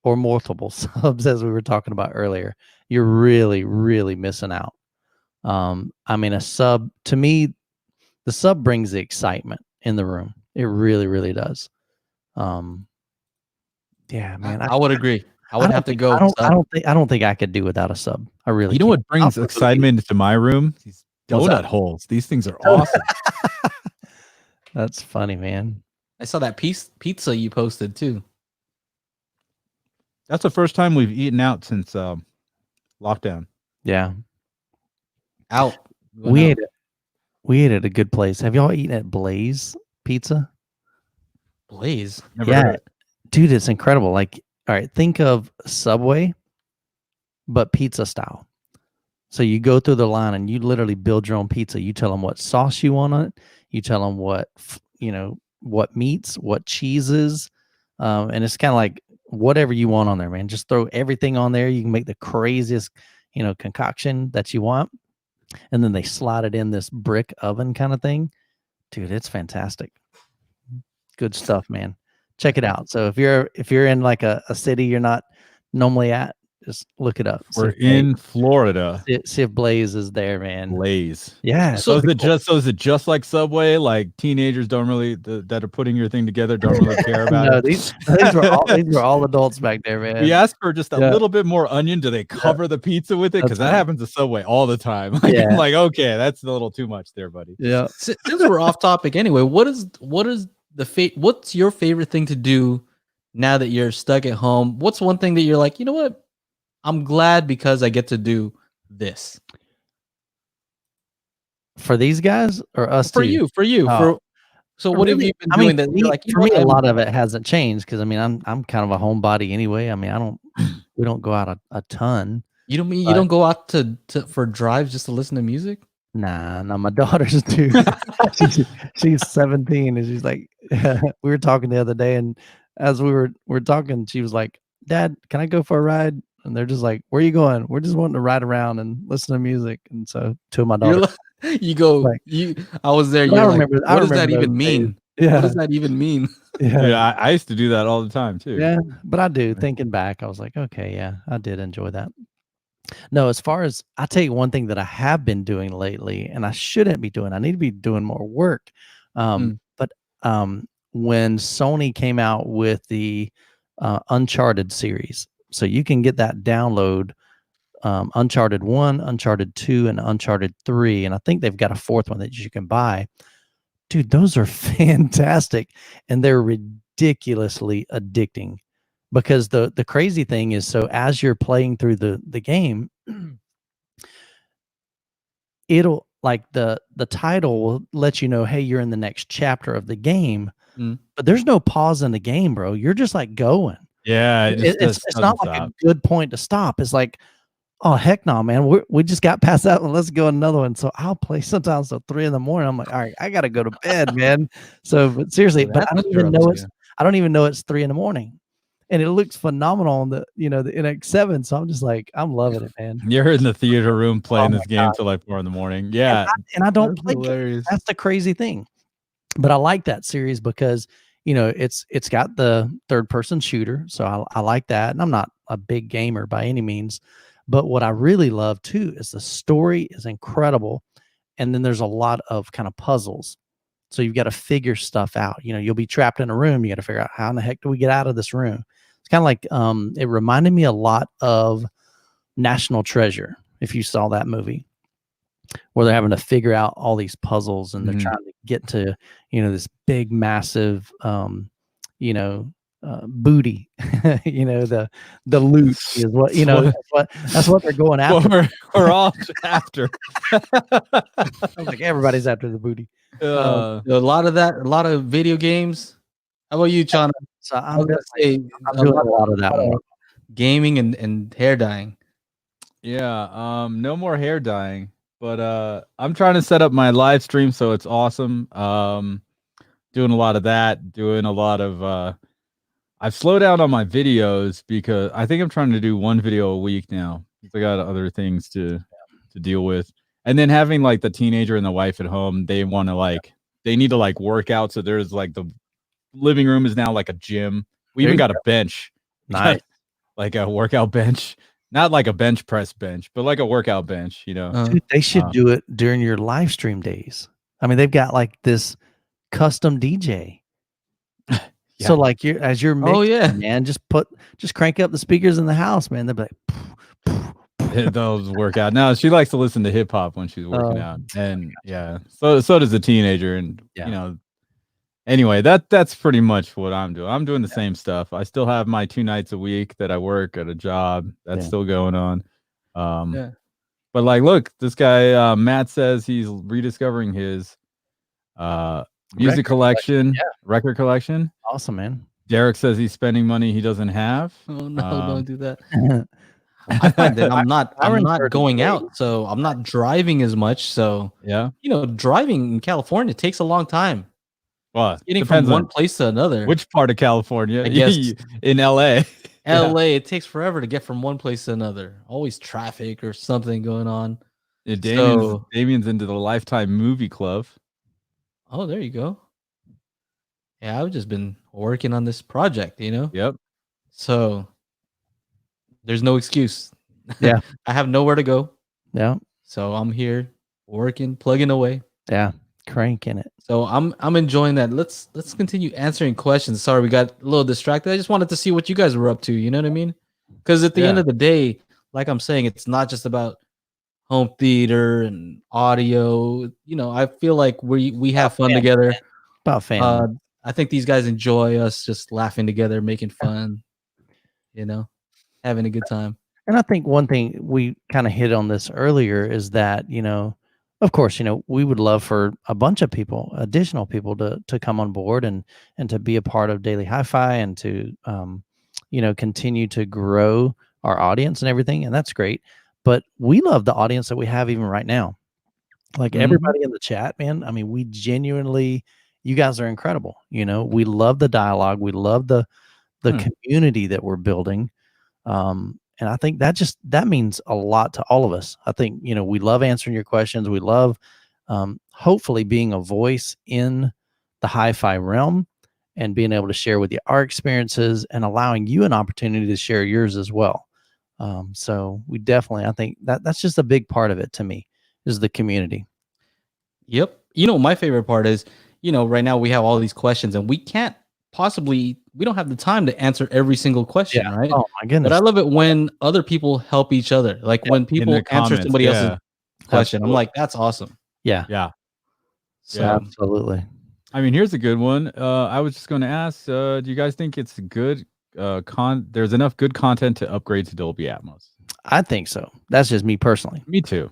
or multiple subs, as we were talking about earlier, you're really, really missing out. A sub, to me, the sub brings the excitement in the room. It really, really does. Yeah, man. I would agree. I would have to go. I don't think I could do without a sub. I really. You know can't. what brings excitement into my room? These donut holes. These things are awesome. That's funny, man. I saw that pizza you posted too. That's the first time we've eaten out since lockdown. Yeah. Out. We ate at a good place. Have y'all eaten at Blaze Pizza? Blaze? Never heard. Dude, it's incredible. Like, all right, think of Subway, but pizza style. So you go through the line and you literally build your own pizza. You tell them what sauce you want on it. You tell them what meats, what cheeses, and it's kind of like whatever you want on there, man. Just throw everything on there. You can make the craziest, concoction that you want, and then they slide it in this brick oven kind of thing. Dude, it's fantastic. Good stuff, man. Check it out. So if you're in like a city you're not normally at, just look it up. We're in Florida. See if Blaze is there, man. Blaze. Yeah. So is it just like Subway? Like teenagers don't really that are putting your thing together don't really care about it. These were all adults back there, man. We asked for just a little bit more onion. Do they cover the pizza with it? Because that happens to Subway all the time. Like, I'm like, okay, that's a little too much there, buddy. Yeah. Since we're off topic anyway, what's your favorite thing to do now that you're stuck at home? What's one thing that you're like, you know what? I'm glad because I get to do this. For these guys or us for too? you. Oh. So what have you been doing that you're like, for me, a lot of it hasn't changed because I'm kind of a homebody anyway. I mean, we don't go out a ton. You don't go out to for drives just to listen to music? Nah, my daughters do. she's 17 and she's like, we were talking the other day, and as we were talking, she was like, Dad, can I go for a ride? And they're just like, where are you going? We're just wanting to ride around and listen to music. And so two of my daughters, I was there. You're like, what does that even mean? Yeah. What does that even mean? Yeah, I used to do that all the time too. Yeah, but I do. Thinking back, I was like, okay, yeah, I did enjoy that. No, as far as I tell you one thing that I have been doing lately, and I shouldn't be doing, I need to be doing more work. But when Sony came out with the Uncharted series, so you can get that download, Uncharted 1, Uncharted 2, and Uncharted 3, and I think they've got a fourth one that you can buy. Dude, those are fantastic, and they're ridiculously addicting. Because the crazy thing is, so as you're playing through the game, it'll like the title will let you know, hey, you're in the next chapter of the game, but there's no pause in the game, bro. You're just like going. Yeah, it's not like a good point to stop. It's like, oh heck no, man, we just got past that one. Let's go another one. So I'll play sometimes till 3 a.m. I'm like, all right, I gotta go to bed, man. So, but seriously, but I don't even know it's 3 a.m. And it looks phenomenal on the the NX7. So I'm just like, I'm loving it, man. You're in the theater room playing this game till like 4 a.m. Yeah. And I don't play it. That's the crazy thing. But I like that series because, it's got the third person shooter. So I like that. And I'm not a big gamer by any means. But what I really love too is the story is incredible. And then there's a lot of kind of puzzles. So you've got to figure stuff out. You'll be trapped in a room. You got to figure out how in the heck do we get out of this room? It's kind of like, it reminded me a lot of National Treasure, if you saw that movie, where they're having to figure out all these puzzles and they're trying to get to, this big, massive, booty, the loot is what, that's what they're going after. We're all after. Like everybody's after the booty. A lot of video games. How about you, Chana? So I'm gonna say I'm doing a lot of that one. Gaming and hair dyeing. Yeah, no more hair dyeing, but I'm trying to set up my live stream so it's awesome. Doing a lot of that, doing a lot of I've slowed down on my videos because I think I'm trying to do one video a week now. I got other things to deal with. And then having like the teenager and the wife at home, they want to they need to work out. So there's the living room is now like a gym. We even got a bench. Nice. Like a workout bench. Not like a bench press bench, but like a workout bench, Dude, they should do it during your live stream days. I mean, they've got like this custom DJ. So like as you're mixing, Oh yeah, man, just crank up the speakers in the house, man. They'll be like, those work out. Now she likes to listen to hip hop when she's working out, and so does the teenager, and Anyway, that's pretty much what I'm doing. I'm doing the same stuff. I still have my 2 nights a week that I work at a job. That's still going on. But like, look, this guy Matt says he's rediscovering his music collection, record collection. Awesome, man. Derek says he's spending money he doesn't have. Oh no, don't do that. I find that I'm not going out, so I'm not driving as much. So driving in California takes a long time. Well, getting from one place to another. Which part of California? I guess in LA. LA, it takes forever to get from one place to another. Always traffic or something going on. Yeah, Damien's into the Lifetime Movie Club. Oh, there you go. Yeah, I've just been working on this project, Yep. So there's no excuse. Yeah. I have nowhere to go. Yeah. So I'm here working, plugging away. Yeah. Cranking it. So I'm enjoying that. Let's continue answering questions. Sorry, we got a little distracted. I just wanted to see what you guys were up to. You know what I mean? Because at the end of the day, like I'm saying, it's not just about home theater and audio. I feel like we have fun together. About family. I think these guys enjoy us just laughing together, making fun. Having a good time. And I think one thing we kind of hit on this earlier is that of course, we would love for a bunch of people, additional people to come on board and to be a part of Daily Hi-Fi and to, continue to grow our audience and everything. And that's great. But we love the audience that we have even right now. Like everybody in the chat, man. I mean, we genuinely, you guys are incredible. We love the dialogue. We love the community that we're building. And I think that means a lot to all of us. I think, we love answering your questions. We love, hopefully being a voice in the hi-fi realm and being able to share with you our experiences and allowing you an opportunity to share yours as well. So we definitely, I think that's just a big part of it to me is the community. Yep. My favorite part is, right now we have all these questions and we don't have the time to answer every single question, right? Oh my goodness. But I love it when other people help each other. Like when people answer somebody else's question. Absolutely. I'm like, that's awesome. Yeah. Yeah. So, absolutely. I mean, here's a good one. I was just going to ask, do you guys think it's good there's enough good content to upgrade to Dolby Atmos? I think so. That's just me personally. Me too.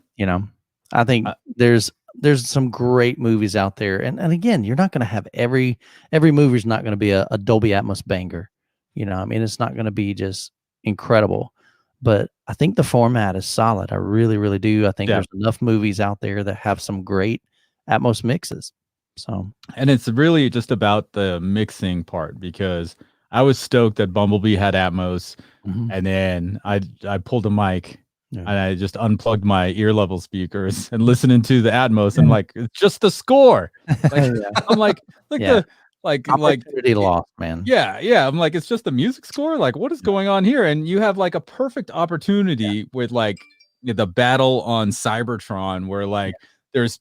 I think there's some great movies out there. And again, you're not going to have every movie is not going to be a Dolby Atmos banger. I mean, it's not going to be just incredible, but I think the format is solid. I really, really do. I think there's enough movies out there that have some great Atmos mixes. So, and it's really just about the mixing part because I was stoked that Bumblebee had Atmos and then I pulled a mic and I just unplugged my ear level speakers and listening to the Atmos and like it's just the score. Like, I'm like opportunity lost, man. Yeah. I'm like, it's just the music score. Like, what is going on here? And you have like a perfect opportunity with like the battle on Cybertron, where like there's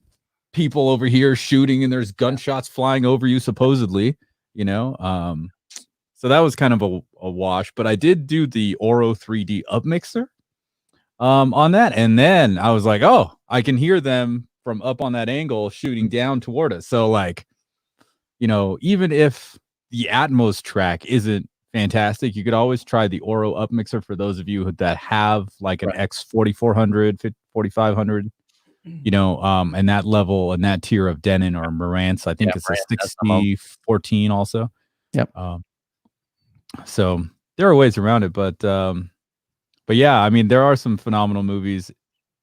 people over here shooting and there's gunshots flying over you, supposedly. So that was kind of a wash. But I did do the Oro 3D upmixer on that, and then I was like, oh, I can hear them from up on that angle shooting down toward us. So like, even if the Atmos track isn't fantastic, you could always try the Oro upmixer for those of you that have like an X4400, 4500, and that level and that tier of Denon or Marantz. I think it's a 6014 also. Yep. So there are ways around it, but yeah, I mean, there are some phenomenal movies.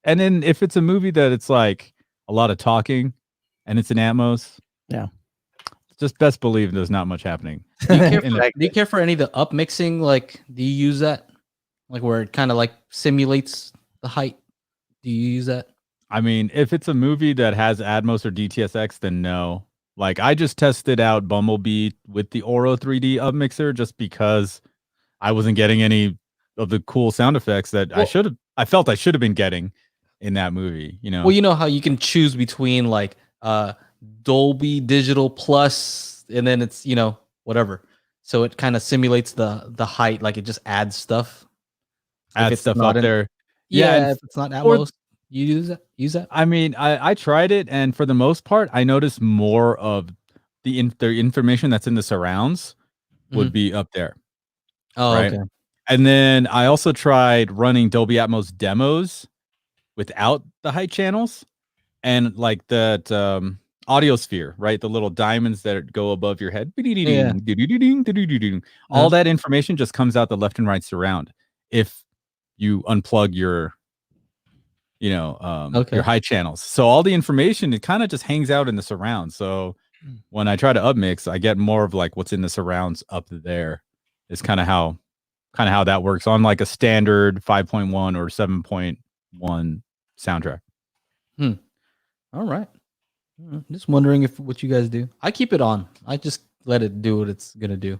And then if it's a movie that it's like a lot of talking and it's an Atmos, just best believe there's not much happening. Do you care for any of the up mixing? Like, do you use that? Like where it kind of like simulates the height? Do you use that? I mean, if it's a movie that has Atmos or DTSX, then no. Like I just tested out Bumblebee with the Oro 3D upmixer just because I wasn't getting any of the cool sound effects that I felt I should have been getting in that movie. Well, you know how you can choose between like Dolby Digital Plus, and then it's whatever. so it kind of simulates the height, like it just adds stuff. Add stuff up there. Yeah, if it's not Atmos, you use that. I mean, I tried it, and for the most part, I noticed more of the information that's in the surrounds would be up there. Oh, right? okay. And then I also tried running Dolby Atmos demos without the height channels, and like that audiosphere, right? The little diamonds that go above your head. Yeah. All that information just comes out the left and right surround if you unplug your your high channels. So all the information, it kind of just hangs out in the surround. So when I try to upmix, I get more of like what's in the surrounds up there. Is kind of how that works on like a standard 5.1 or 7.1 soundtrack. All right. Just wondering what you guys do. I keep it on. I just let it do what it's gonna do.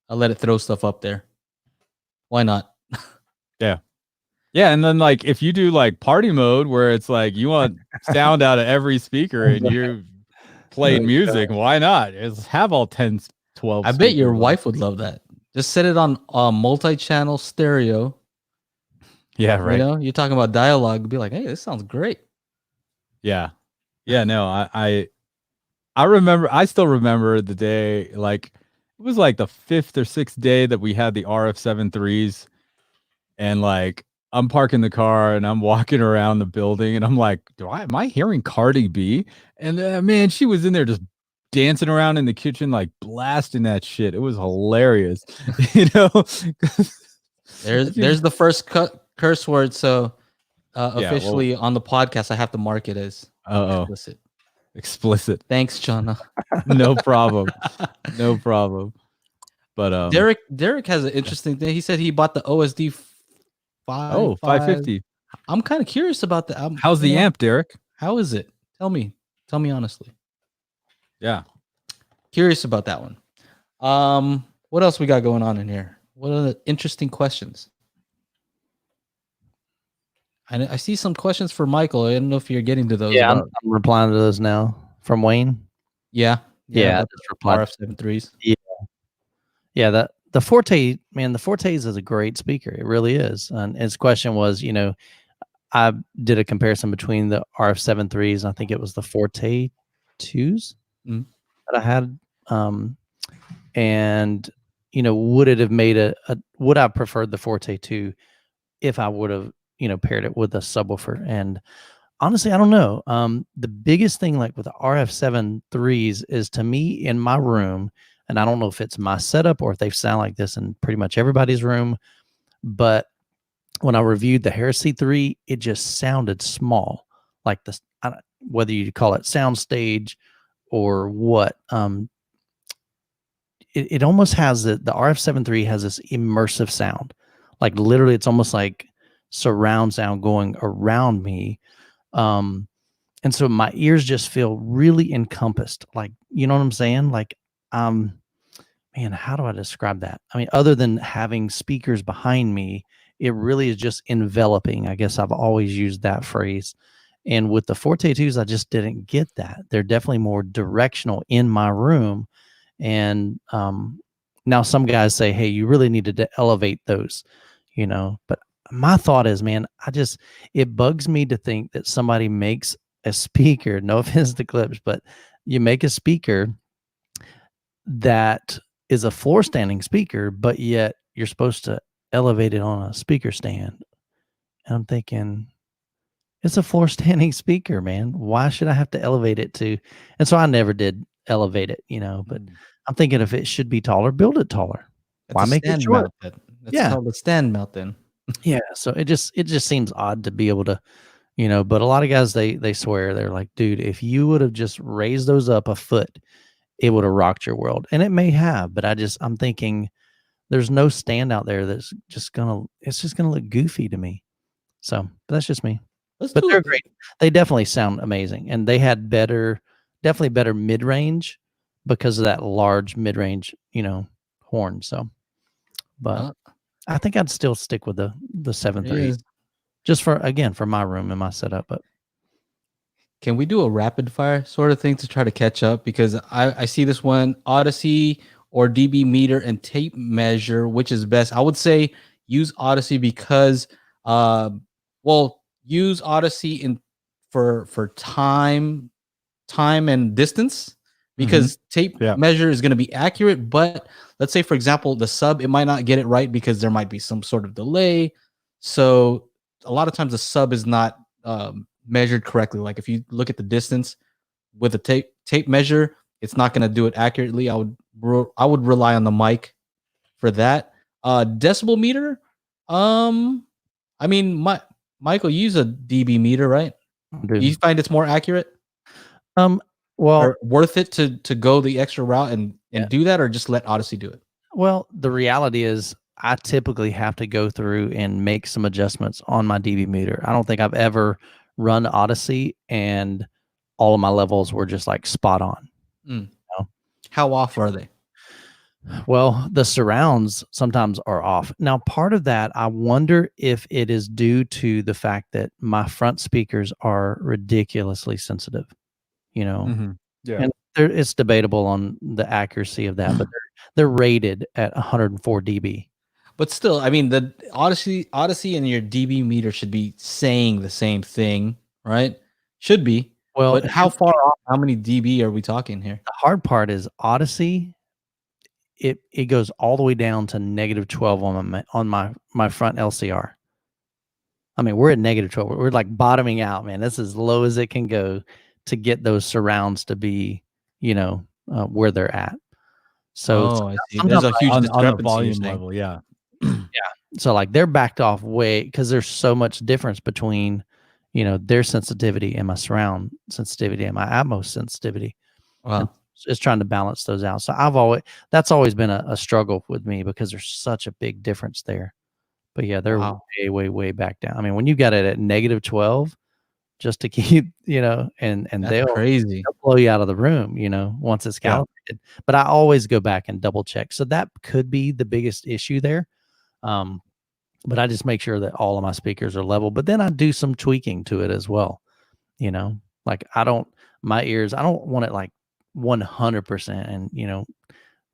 I let it throw stuff up there. Why not? Yeah, and then like if you do like party mode where it's like you want sound out of every speaker and you're playing music, why not? Just have all 10, 12. I bet your wife would love that. Just set it on multi-channel stereo. Yeah, right. You know, you're talking about dialogue. Be like, hey, this sounds great. Yeah. No, I remember. I still remember the day. Like it was like the 5th or 6th day that we had the RF-7.3s, and like I'm parking the car and I'm walking around the building and I'm like, am I hearing Cardi B? And man, she was in there just dancing around in the kitchen, like blasting that shit. It was hilarious. There's the first curse word. So officially on the podcast, I have to mark it as explicit. Thanks, Chana. No problem. No problem. But Derek has an interesting thing. He said he bought the OSD 550. I'm kind of curious about that. How's the amp, Derek? How is it? Tell me honestly. Yeah. Curious about that one. What else we got going on in here? What are the interesting questions? I see some questions for Michael. I don't know if you're getting to those. Yeah, I'm replying to those now from Wayne. Yeah. Just replied. RF-7.3s. Yeah, the Forte, man, the Fortes is a great speaker. It really is. And his question was, I did a comparison between the RF-7.3s. I think it was the Forte 2s that I had. And, would it have made would I have preferred the Forte 2 if I would have, paired it with a subwoofer? And honestly, I don't know. The biggest thing like with the RF-7.3s is, to me, in my room, and I don't know if it's my setup or if they sound like this in pretty much everybody's room, but when I reviewed the Heresy 3, it just sounded small, like this, whether you call it soundstage or what. It almost has the RF-7.3 has this immersive sound, like literally it's almost like surround sound going around me. And so my ears just feel really encompassed, like, you know what I'm saying? Like, man, how do I describe that? I mean, other than having speakers behind me, it really is just enveloping. I guess I've always used that phrase. And with the Forte 2s, I just didn't get that. They're definitely more directional in my room. And now some guys say, hey, you really needed to elevate those, but my thought is, man, it bugs me to think that somebody makes a speaker, no offense to Clips, but you make a speaker that is a floor standing speaker, but yet you're supposed to elevate it on a speaker stand. And I'm thinking, it's a floor standing speaker, man. Why should I have to elevate it to? And so I never did elevate it, but I'm thinking if it should be taller, build it taller. Why make it short? That's called a stand mount then. Yeah. So it just seems odd to be able to, but a lot of guys, they swear, they're like, dude, if you would have just raised those up a foot, it would have rocked your world. And it may have, but I'm thinking there's no stand out there that's it's just gonna look goofy to me. So, but that's just me. But they're great. They definitely sound amazing. And they had definitely better mid-range because of that large mid-range, horn. So, but I think I'd still stick with the 7.3 just for my room and my setup. But can we do a rapid fire sort of thing to try to catch up? Because I see this one, Odyssey or dB meter and tape measure, which is best? I would say use Odyssey because, use Odyssey for time and distance, because tape measure is going to be accurate. But let's say, for example, the sub, it might not get it right because there might be some sort of delay. So a lot of times the sub is not measured correctly. Like if you look at the distance with a tape measure, it's not going to do it accurately. I would rely on the mic for that. Decibel meter. I mean, Michael, you use a dB meter, right? Do you find it's more accurate? Well, or worth it to go the extra route and do that, or just let Odyssey do it? Well, the reality is I typically have to go through and make some adjustments on my dB meter. I don't think I've ever run Odyssey and all of my levels were just like spot on. You know? How off are they? Well, the surrounds sometimes are off. Now, part of that, I wonder if it is due to the fact that my front speakers are ridiculously sensitive, you know. Yeah. And it's debatable on the accuracy of that, but they're rated at 104 dB. But still, I mean, the Odyssey and your dB meter should be saying the same thing, right? Should be. Well, but how far off? How many dB are we talking here? The hard part is Odyssey. It goes all the way down to -12 on my front LCR. I mean, we're at -12. We're like bottoming out, man. This is as low as it can go to get those surrounds to be, where they're at. So I see. There's a huge discrepancy on the volume level. Yeah. So like they're backed off way because there's so much difference between, their sensitivity and my surround sensitivity and my Atmos sensitivity. Wow. It's trying to balance those out. So that's always been a struggle with me because there's such a big difference there. But yeah, they're way back down. I mean, when you got it at -12, just to keep, and they'll blow you out of the room, once it's calibrated. But I always go back and double check. So that could be the biggest issue there. But I just make sure that all of my speakers are level. But then I do some tweaking to it as well. Like my ears, I don't want it like 100% and,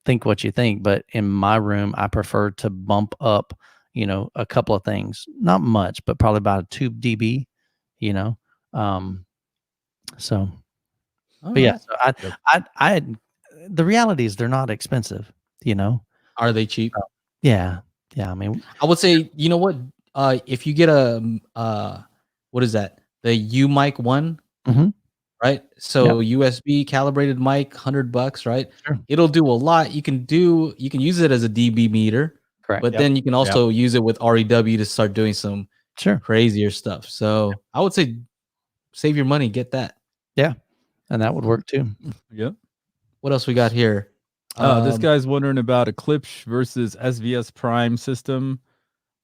think what you think. But in my room, I prefer to bump up, a couple of things, not much, but probably about 2 dB, so, but yeah, so I the reality is they're not expensive, Are they cheap? Yeah. I mean, I would say, you know what? If you get what is that? The U mic one, right? So USB calibrated mic, $100, right? Sure. It'll do a lot. You can use it as a dB meter, correct. But then you can also use it with REW to start doing some crazier stuff. So I would say save your money, get that. Yeah, and that would work too. Yep. What else we got here? This guy's wondering about Eclipse versus SVS Prime system.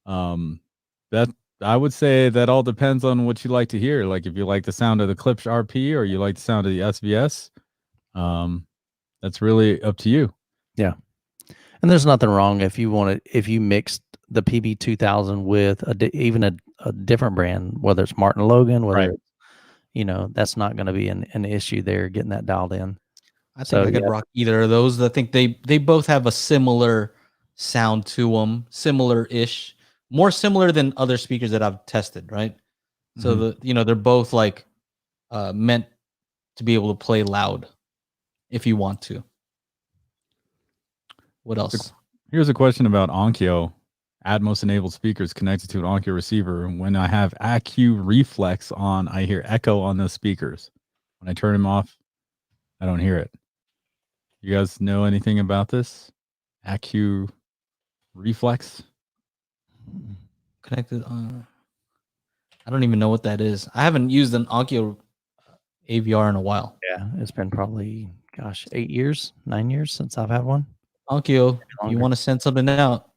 That I would say that all depends on what you like to hear. Like if you like the sound of the Eclipse RP or you like the sound of the SVS, that's really up to you. Yeah, and there's nothing wrong if you mixed the PB2000 with even a different brand, whether it's Martin Logan, whether it's, that's not going to be an issue there getting that dialed in. I think I could rock either of those. I think they both have a similar sound to them, similar-ish, more similar than other speakers that I've tested, right? So they're both like meant to be able to play loud if you want to. What else? Here's a question about Onkyo. Atmos enabled speakers connected to an Onkyo receiver. When I have AQ reflex on, I hear echo on those speakers. When I turn them off, I don't hear it. You guys know anything about this? AQ reflex? Connected on. I don't even know what that is. I haven't used an Onkyo AVR in a while. Yeah, it's been probably 9 years since I've had one. Onkyo, you want to send something out?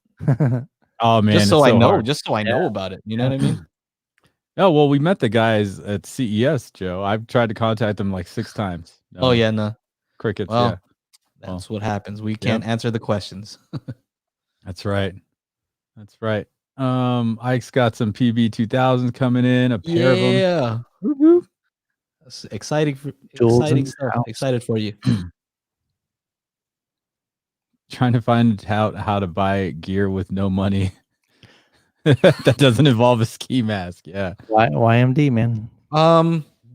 Oh man, just so I know about it. You know what I mean? Oh well, we met the guys at CES, Joe. I've tried to contact them like 6 times. No. Crickets. Well, that's what happens. We can't answer the questions. That's right. Ike's got some PB2000s coming in, a pair of them. Yeah. That's exciting stuff. Excited for you. Trying to find how to buy gear with no money that doesn't involve a ski mask. Yeah. YMD, man.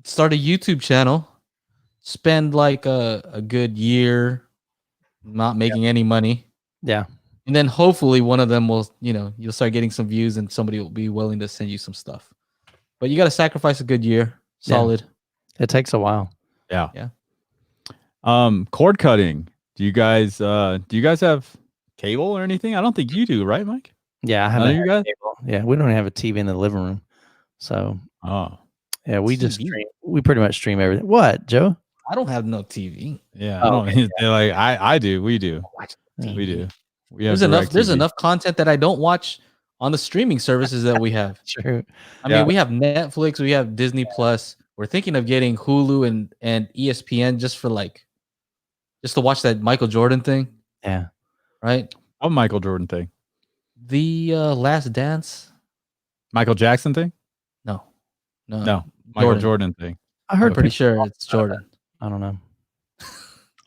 Start a YouTube channel. Spend like a good year not making any money. Yeah. And then hopefully one of them will, you'll start getting some views and somebody will be willing to send you some stuff. But you got to sacrifice a good year. Solid. Yeah. It takes a while. Yeah. Yeah. Cord cutting. Do you guys have cable or anything? I don't think you do, right, Mike? Yeah, I None of you guys? cable. Yeah, we don't have a TV in the living room. So yeah, we just TV? stream. We pretty much stream everything. What, Joe? I don't have no TV. Yeah, Oh, I don't. okay, They're like I do. We do. Watch We do. We have There's DirecTV. enough content that I don't watch on the streaming services that we have. True. I mean, we have Netflix, we have Disney Plus. We're thinking of getting Hulu and ESPN just to watch that Michael Jordan thing. Yeah. Right? What Michael Jordan thing? The Last Dance? Michael Jackson thing? No. Michael Jordan thing. I heard. I'm pretty sure it's Jordan. I don't know.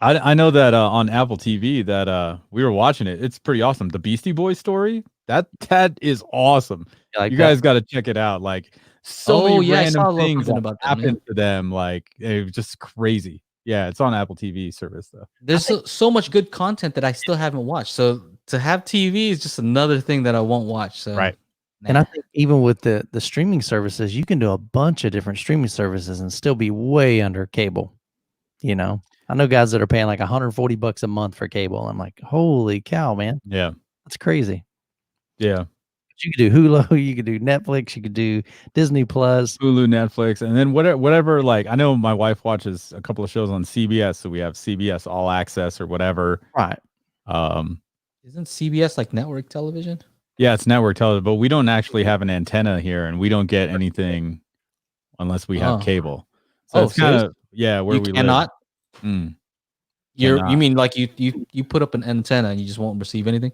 I know that on Apple TV that we were watching it. It's pretty awesome. The Beastie Boys story. That is awesome. You guys got to check it out. Like many random things about that, happen to them. Like it was just crazy. Yeah, it's on Apple TV service though. There's so much good content that I still haven't watched. So to have TV is just another thing that I won't watch. So right. And I think even with the streaming services, you can do a bunch of different streaming services and still be way under cable. I know guys that are paying like $140 a month for cable. I'm like, holy cow, man. Yeah. That's crazy. Yeah. But you could do Hulu, you could do Netflix, you could do Disney Plus, Hulu, Netflix, and then whatever. Like I know my wife watches a couple of shows on CBS, so we have CBS All Access or whatever. Right. Isn't CBS like network television? Yeah, it's network television, but we don't actually have an antenna here, and we don't get anything unless we have cable. So it's kind of where we cannot. Live. You mean like you put up an antenna and you just won't receive anything?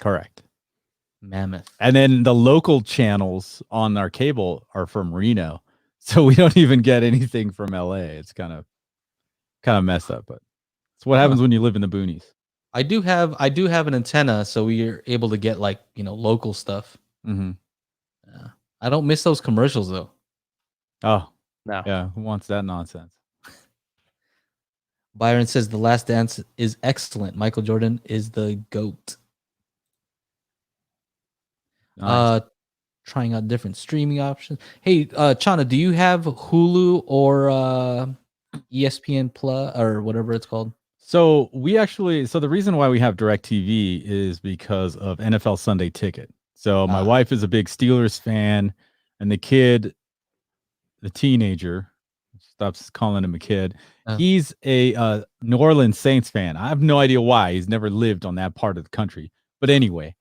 Correct. Mammoth. And then the local channels on our cable are from Reno, so we don't even get anything from LA. It's kind of messed up, but it's what happens when you live in the boonies. I do have an antenna, so we are able to get like local stuff. Mm-hmm. I don't miss those commercials though. Oh no, yeah, who wants that nonsense? Byron says The Last Dance is excellent. Michael Jordan is the GOAT. Nice. Trying out different streaming options. Hey, Chana, do you have Hulu or ESPN Plus or whatever it's called? So the reason why we have DirecTV is because of NFL Sunday Ticket. So my wife is a big Steelers fan, and the teenager, stops calling him a kid. He's a New Orleans Saints fan. I have no idea why. He's never lived on that part of the country. But anyway,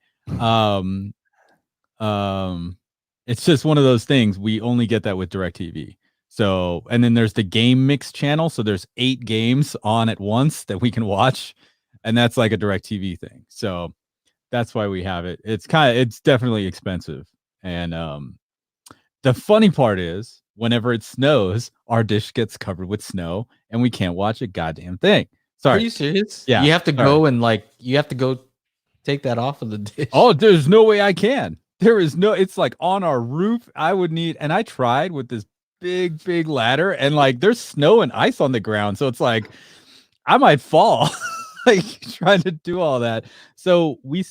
it's just one of those things. We only get that with DirecTV. So, and then there's the game mix channel. So there's 8 games on at once that we can watch, and that's like a DirecTV thing. So that's why we have it. It's definitely expensive. And the funny part is, whenever it snows, our dish gets covered with snow, and we can't watch a goddamn thing. Sorry. Are you serious? Yeah. You have to go and go take that off of the dish. Oh, there's no way I can. There is no. It's like on our roof. And I tried with this big ladder, and like there's snow and ice on the ground, so it's like I might fall like trying to do all that. So we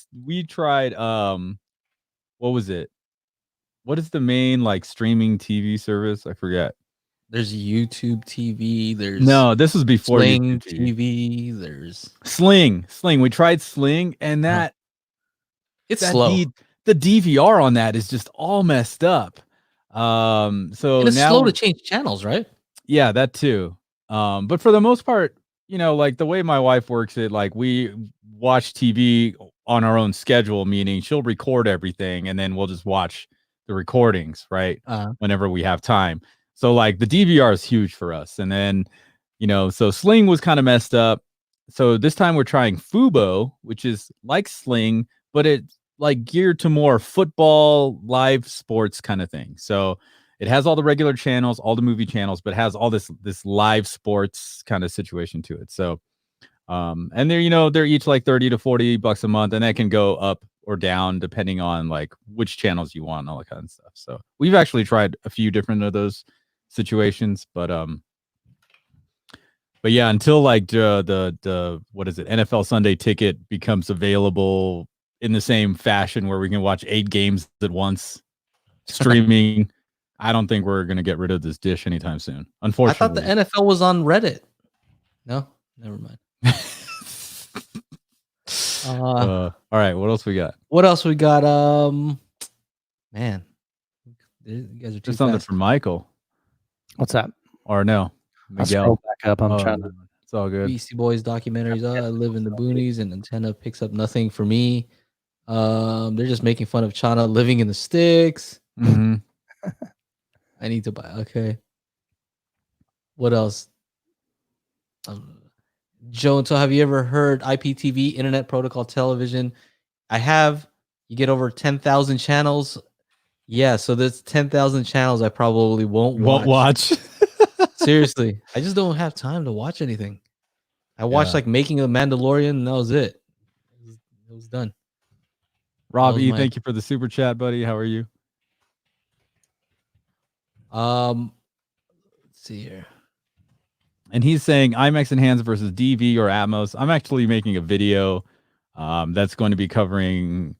tried what was it? What is the main like streaming TV service? I forget. There's YouTube TV. This was before Sling YouTube TV. There's Sling. We tried Sling, and it's slow. The DVR on that is just all messed up. So and it's slow to change channels, right? Yeah, that too. But for the most part, like the way my wife works it, like we watch TV on our own schedule, meaning she'll record everything and then we'll just watch the recordings, right? Whenever we have time. So like the DVR is huge for us. And then, so Sling was kind of messed up. So this time we're trying Fubo, which is like Sling, but it's like geared to more football, live sports kind of thing. So it has all the regular channels, all the movie channels, but has all this live sports kind of situation to it. So And they're each like $30 to $40 a month, and that can go up or down depending on like which channels you want and all that kind of stuff. So we've actually tried a few different of those situations, but yeah, until like the what is it, NFL Sunday Ticket becomes available in the same fashion where we can watch 8 games at once streaming, I don't think we're gonna get rid of this dish anytime soon. Unfortunately, I thought the NFL was on Reddit. No, never mind. All right, what else we got? What else we got? Man, you guys are too There's something fast. for Michael. What's that? Or no, I'll scroll back up. I'm trying to. It's all good. Beastie Boys documentaries. I live in the boonies, and antenna picks up nothing for me. They're just making fun of Chana living in the sticks. Mm-hmm. I need to buy. Okay. What else? Joan, so have you ever heard IPTV, Internet Protocol Television? I have. You get over 10,000 channels. Yeah, so there's 10,000 channels I probably won't watch. Seriously, I just don't have time to watch anything. I watched like Making of the Mandalorian, and that was it. It was done. Robbie, thank you for the super chat, buddy. How are you? Let's see here. And he's saying IMAX Enhanced versus DV or Atmos. I'm actually making a video that's going to be covering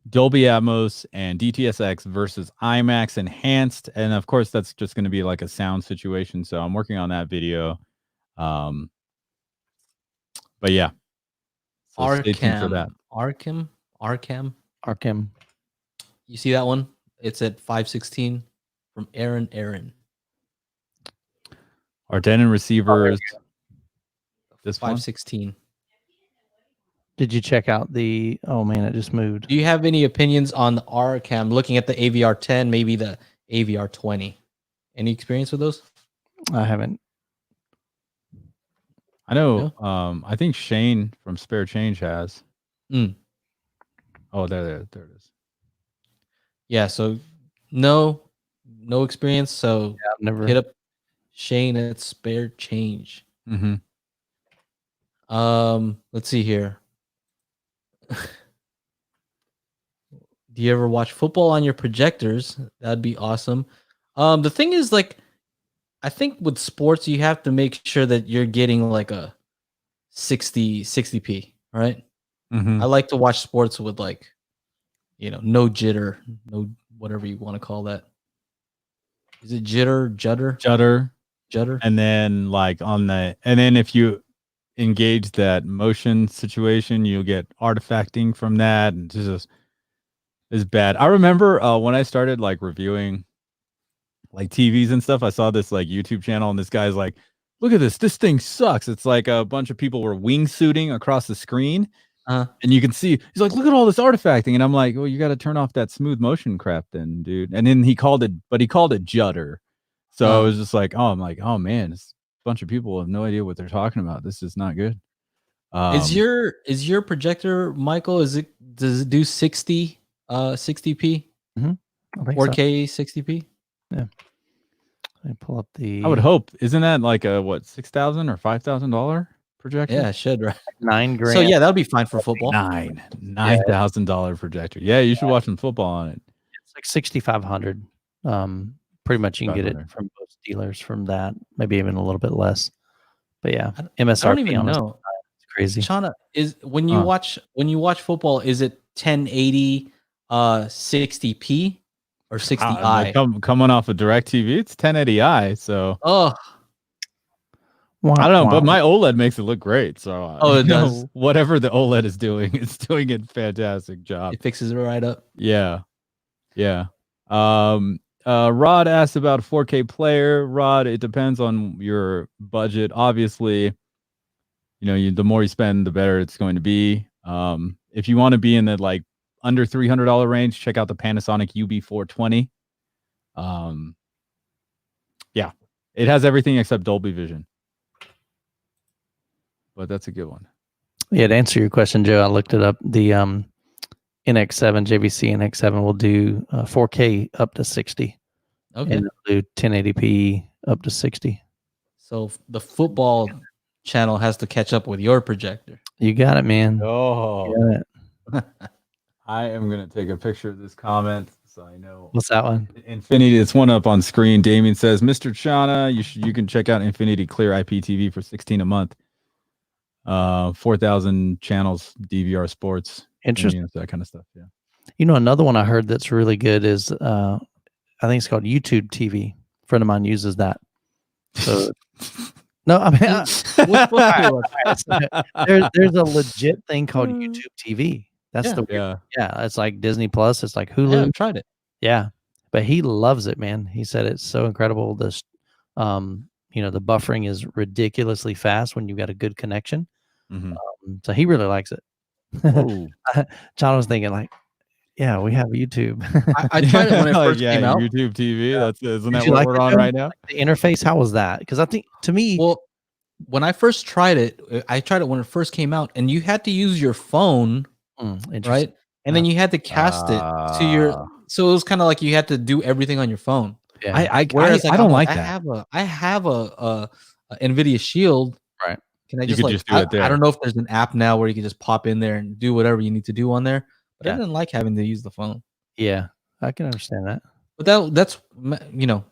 Dolby Atmos and DTS:X versus IMAX Enhanced. And of course, that's just going to be like a sound situation. So I'm working on that video. But yeah. So stay tuned for that. Arkham. You see that one? It's at 516 from Aaron. Ardennen receivers. This 516. Did you check out the? Oh man, it just moved. Do you have any opinions on the Arkham? Looking at the AVR 10, maybe the AVR 20. Any experience with those? I haven't. I know. No? I think Shane from Spare Change has. Oh, there it is. Yeah. So no experience. So yeah, I've never hit up Shane at Spare Change. Mm-hmm. Let's see here. Do you ever watch football on your projectors? That'd be awesome. The thing is, like, I think with sports, you have to make sure that you're getting like a 60p, right? Mm-hmm. I like to watch sports with like, no jitter, no whatever you want to call that. Is it judder? And then like and then if you engage that motion situation, you'll get artifacting from that, and just is bad. I remember when I started like reviewing like TVs and stuff, I saw this like YouTube channel, and this guy's like, look at this thing sucks. It's like a bunch of people were wingsuiting across the screen, and you can see, he's like, look at all this artifacting, and I'm like, well, you got to turn off that smooth motion crap then, dude. And then he called it judder. So I was just like, I'm like, oh man, this bunch of people have no idea what they're talking about. This is not good. Is your projector, Michael, does it do 60p? Mm-hmm. 4K so. 60p? Yeah. Let me pull up the. I would hope. Isn't that like a $6,000 or $5,000 projector? Yeah, it should, right? $9,000. So yeah, that would be fine for football. $9,000 projector. Yeah, you should watch some football on it. It's like $6,500. Pretty much you can get it from most dealers from that, maybe even a little bit less. But yeah, MSRP. I don't even know. It's crazy. Chana, is when you watch football, is it 1080 60p or 60i? Coming off of DirecTV, it's 1080i. So I don't know, but my OLED makes it look great. So it does. Whatever the OLED is doing, it's doing a fantastic job. It fixes it right up. Yeah. Rod asked about 4K player. Rod, it depends on your budget. Obviously, the more you spend, the better it's going to be. If you want to be in the like under $300 range, check out the Panasonic UB420. Yeah, it has everything except Dolby Vision, but that's a good one. Yeah, to answer your question, Joe, I looked it up. The NX7 JVC NX7 will do 4K up to 60. Okay. And it'll do 1080p up to 60. So the football channel has to catch up with your projector. You got it, man. Oh, You got it. I am gonna take a picture of this comment so I know. What's that one? Infinity, it's one up on screen. Damien says, Mr. Chana, you can check out Infinity Clear IPTV for $16 a month. 4,000 channels, DVR sports. Interesting. That kind of stuff. Yeah. You know, another one I heard that's really good is I think it's called YouTube TV. A friend of mine uses that. So no, I mean there's a legit thing called YouTube TV. That's it's like Disney Plus. It's like Hulu. I've tried it. Yeah, but he loves it, man. He said it's so incredible. This, the buffering is ridiculously fast when you've got a good connection. So he really likes it. John was thinking like, yeah, we have YouTube. I tried it when it first came out. YouTube TV. Isn't that what we're on right now? Like the interface, how was that? Because I think to me, well, when I first tried it, I tried it when it first came out, and you had to use your phone, right? And then you had to cast it to your. So it was kind of like you had to do everything on your phone. Yeah. I don't like that. I have a NVIDIA Shield. Right. Can I just do it there? I don't know if there's an app now where you can just pop in there and do whatever you need to do on there. But I didn't like having to use the phone. Yeah, I can understand that. But that's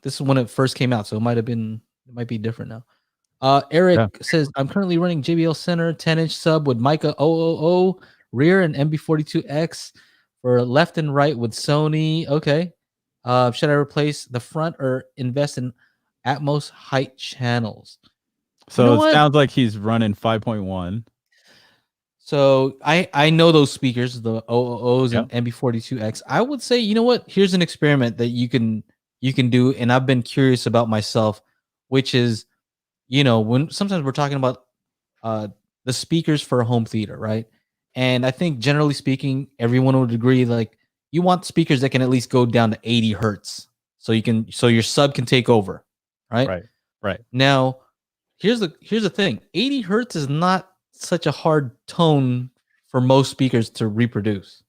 this is when it first came out, so it might be different now. Eric says, I'm currently running JBL Center 10-inch sub with Mica 000 rear and MB42X for left and right with Sony. Okay. Should I replace the front or invest in Atmos height channels? So it sounds like he's running 5.1. So I know those speakers, the 000s and MB42X. I would say, you know what? Here's an experiment that you can do, and I've been curious about myself, which is, when sometimes we're talking about the speakers for a home theater, right? And I think generally speaking, everyone would agree, like you want speakers that can at least go down to 80 hertz, so your sub can take over, right? Right. Now, here's the thing: 80 hertz is not such a hard tone for most speakers to reproduce.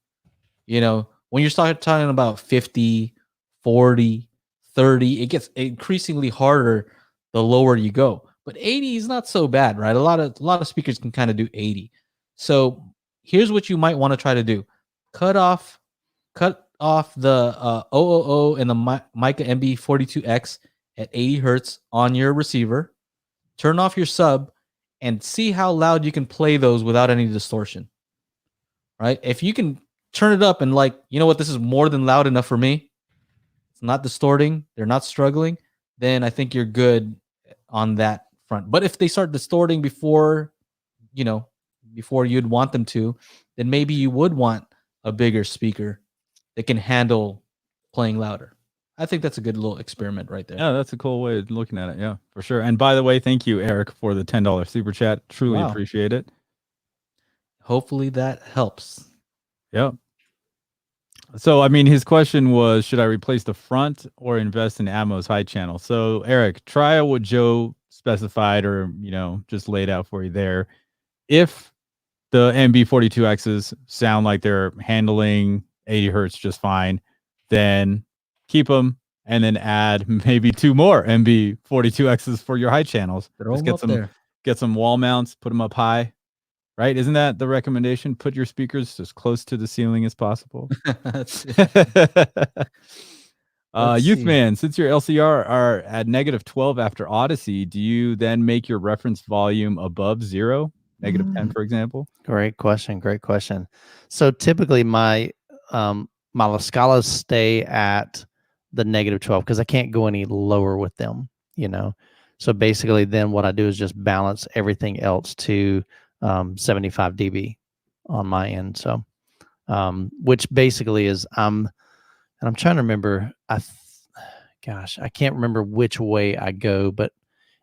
When you start talking about 50, 40, 30, it gets increasingly harder the lower you go. But 80 is not so bad, right? A lot of speakers can kind of do 80. So here's what you might want to try to do: cut off the 000 and the Mica MB42X at 80 hertz on your receiver. Turn off your sub and see how loud you can play those without any distortion, right? If you can turn it up and this is more than loud enough for me, it's not distorting, they're not struggling, then I think you're good on that front. But if they start distorting before you'd want them to, then maybe you would want a bigger speaker that can handle playing louder. I think that's a good little experiment right there. Yeah, that's a cool way of looking at it. Yeah, for sure. And by the way, thank you, Eric, for the $10 super chat. Truly appreciate it. Hopefully that helps. Yep. So, I mean, his question was, should I replace the front or invest in Atmos high channel? So, Eric, try what Joe specified or, just laid out for you there. If the MB42Xs sound like they're handling 80 hertz just fine, then keep them and then add maybe 2 more MB42Xs for your high channels. Just get some wall mounts, put them up high, right? Isn't that the recommendation? Put your speakers as close to the ceiling as possible. Youthman, since your LCR are at -12 after Odyssey, do you then make your reference volume above 0, -10, for example? Great question. So typically my La Scalas stay at the -12 because I can't go any lower with them, So basically then what I do is just balance everything else to 75 dB on my end. So which basically is and I'm trying to remember, I can't remember which way I go, but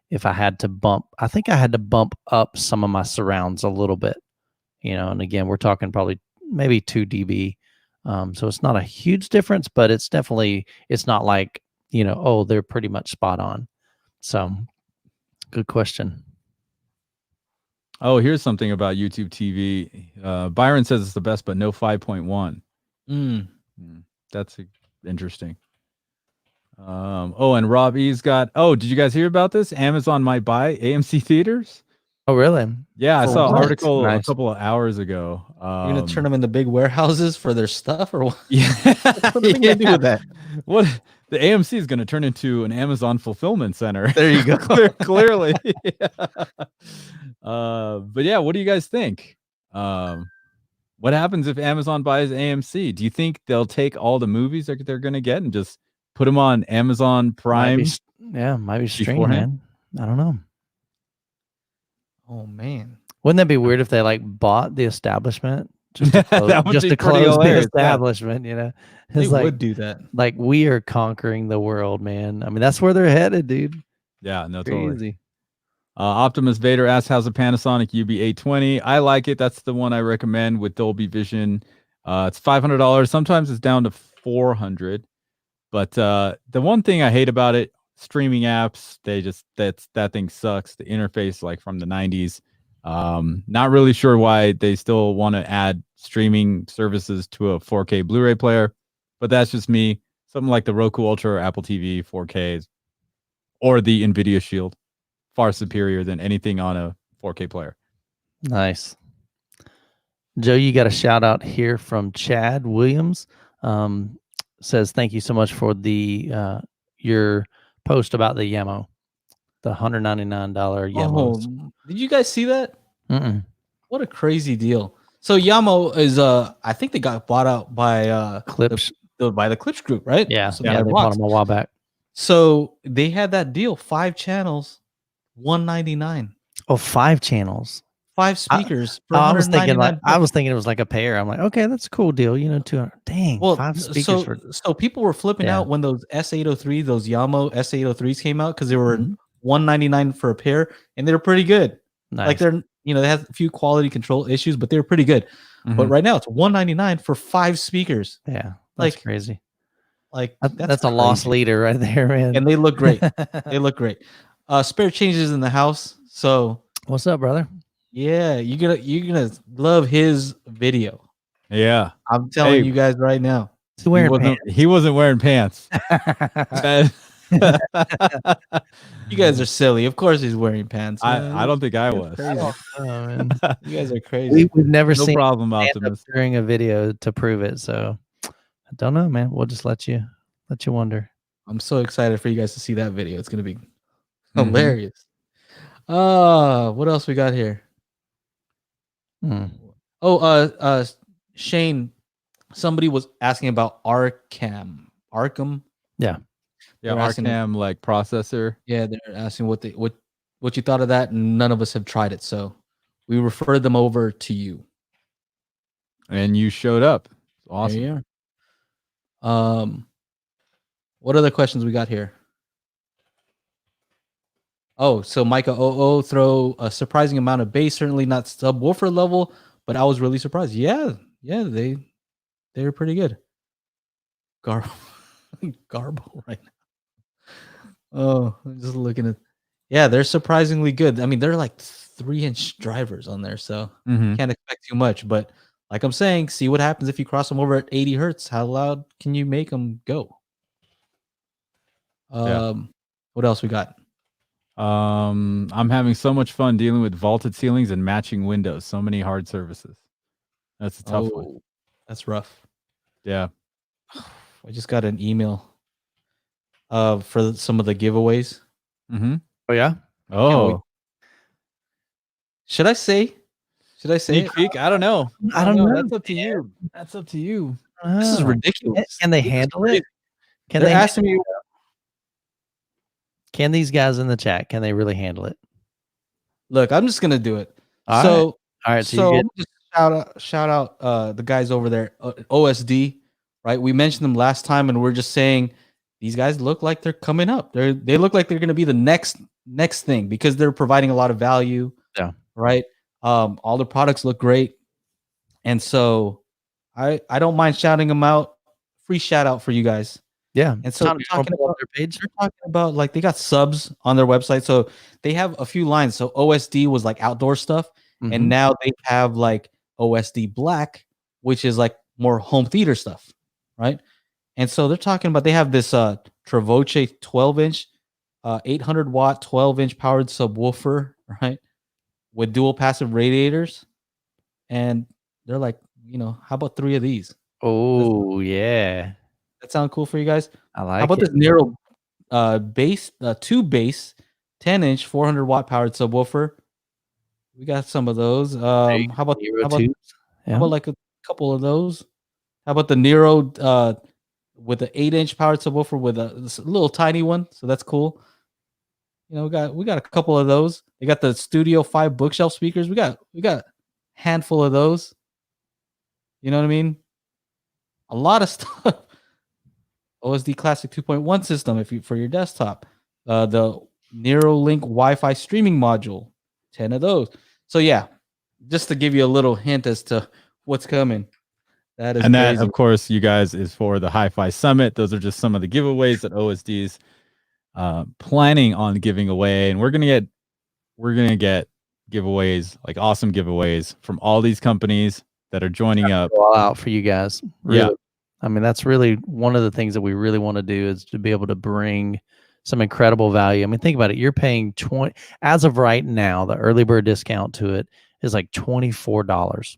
if I had to I think I had to bump up some of my surrounds a little bit, and again, we're talking probably maybe 2 dB. So it's not a huge difference, but it's not like, they're pretty much spot on. So good question. Oh, here's something about YouTube TV. Byron says it's the best, but no 5.1. That's interesting. And Rob E's got, did you guys hear about this? Amazon might buy AMC theaters. Oh, really? Yeah, I For saw an what? article a Nice. couple of hours ago. You're gonna turn them into big warehouses for their stuff, or what? Yeah, What are they gonna do with that? What the AMC is going to turn into an Amazon fulfillment center. There you go. Clearly. But yeah, what do you guys think? What happens if Amazon buys AMC? Do you think they'll take all the movies that they're going to get and just put them on Amazon Prime? Might be stream, beforehand? man. I don't know. Oh man, Wouldn't that be weird if they like bought the establishment just to close, That would just be to pretty close the hilarious, yeah. establishment? You know, they it's like would do that. like we are conquering the world, man. I mean, that's where they're headed, dude. Yeah, no, totally. Crazy. Optimus Vader asks, how's a Panasonic UB820? I like it. That's the one I recommend with Dolby Vision. It's $500. Sometimes it's down to $400. But the one thing I hate about it, streaming apps, that thing sucks. The interface, like from the 90s. Not really sure why they still want to add streaming services to a 4K Blu-ray player, but that's just me. Something like the Roku Ultra or Apple TV 4K or the NVIDIA Shield, far superior than anything on a 4K player. Nice. Joe, you got a shout out here from Chad Williams. Says thank you so much for the your post about the Yamo, the $199 Yamos. Oh, did you guys see that? Mm-mm. What a crazy deal. So Yamo is I think they got bought out by Clips. by the Clips group, right? Yeah, So yeah, they bought them a while back. So they had that deal, 5 channels, $199. Oh, 5 channels. 5 speakers. For I was thinking $199. it was like a pair. I'm like, okay, that's a cool deal. You know, 200. Dang, Well, 5 speakers. so people were flipping out when those S803, those Yamo S803s came out because they were $199 for a pair, and they were pretty good. Nice. Like they had a few quality control issues, but they were pretty good. But right now it's $199 for 5 speakers. Yeah, that's crazy. Like that's a loss leader right there, man. And they look great. They look great. Spare changes in the house. So what's up, brother? Yeah, you're gonna love his video. Yeah, I'm telling you guys right now. He wasn't wearing pants. You guys are silly. Of course he's wearing pants. I don't think I was. Oh, man. You guys are crazy. We've never seen problem, Optimus, during a video to prove it. So I don't know, man. We'll just let you wonder. I'm so excited for you guys to see that video. It's gonna be hilarious. What else we got here? Shane, somebody was asking about Arkham. Yeah, Arkham like processor. Yeah, they're asking what you thought of that. None of us have tried it, so we referred them over to you. And you showed up. Awesome. There you are. What other questions we got here? Oh, so Micah throw a surprising amount of bass, certainly not subwoofer level, but I was really surprised. Yeah, they were pretty good. Garbo right now. Oh, I'm just looking at. Yeah, they're surprisingly good. I mean, they're like 3-inch drivers on there, so can't expect too much. But like I'm saying, see what happens if you cross them over at 80 hertz. How loud can you make them go? What else we got? I'm having so much fun dealing with vaulted ceilings and matching windows. So many hard surfaces. That's a tough one. That's rough. Yeah. I just got an email for some of the giveaways. Oh yeah. Oh. Should I say? Sneak peek? I don't know. I don't know. That's up to you. That's up to you. This is ridiculous. Can they handle it? They're asking me. Can these guys in the chat? Can they really handle it? Look, I'm just gonna do it. All right. So just shout out the guys over there, OSD. Right, we mentioned them last time, and we're just saying these guys look like they're coming up. They look like they're going to be the next thing because they're providing a lot of value. Yeah. Right. All the products look great, and so I don't mind shouting them out. Free shout out for you guys. Yeah. And so they're talking about like they got subs on their website, so they have a few lines. So OSD was like outdoor stuff, and now they have like OSD Black, which is like more home theater stuff. Right. And so they're talking about they have this Travoce 12-inch 800 watt 12-inch powered subwoofer, right? with dual passive radiators, and they're like, how about 3 of these? Oh yeah, That sound cool for you guys? I How like about it. this Nero two bass 10-inch 400-watt powered subwoofer? We got some of those. How about Nero tubes. how about like a couple of those? How about the Nero with the 8-inch powered subwoofer with this little tiny one? So that's cool. We got a couple of those. They got the Studio 5 bookshelf speakers. We got a handful of those. You know what I mean? A lot of stuff. OSD Classic 2.1 system for your desktop. The NeuroLink Wi-Fi streaming module. 10 of those. So yeah, just to give you a little hint as to what's coming. That is and crazy. that, of course, you guys, is for the HiFi Summit. Those are just some of the giveaways that OSD's planning on giving away, and we're gonna get giveaways, like awesome giveaways from all these companies that are joining up. All out for you guys. Really. Yeah. I mean, that's really one of the things that we really want to do, is to be able to bring some incredible value. I mean, think about it. You're paying 20 as of right now. The early bird discount to it is like $24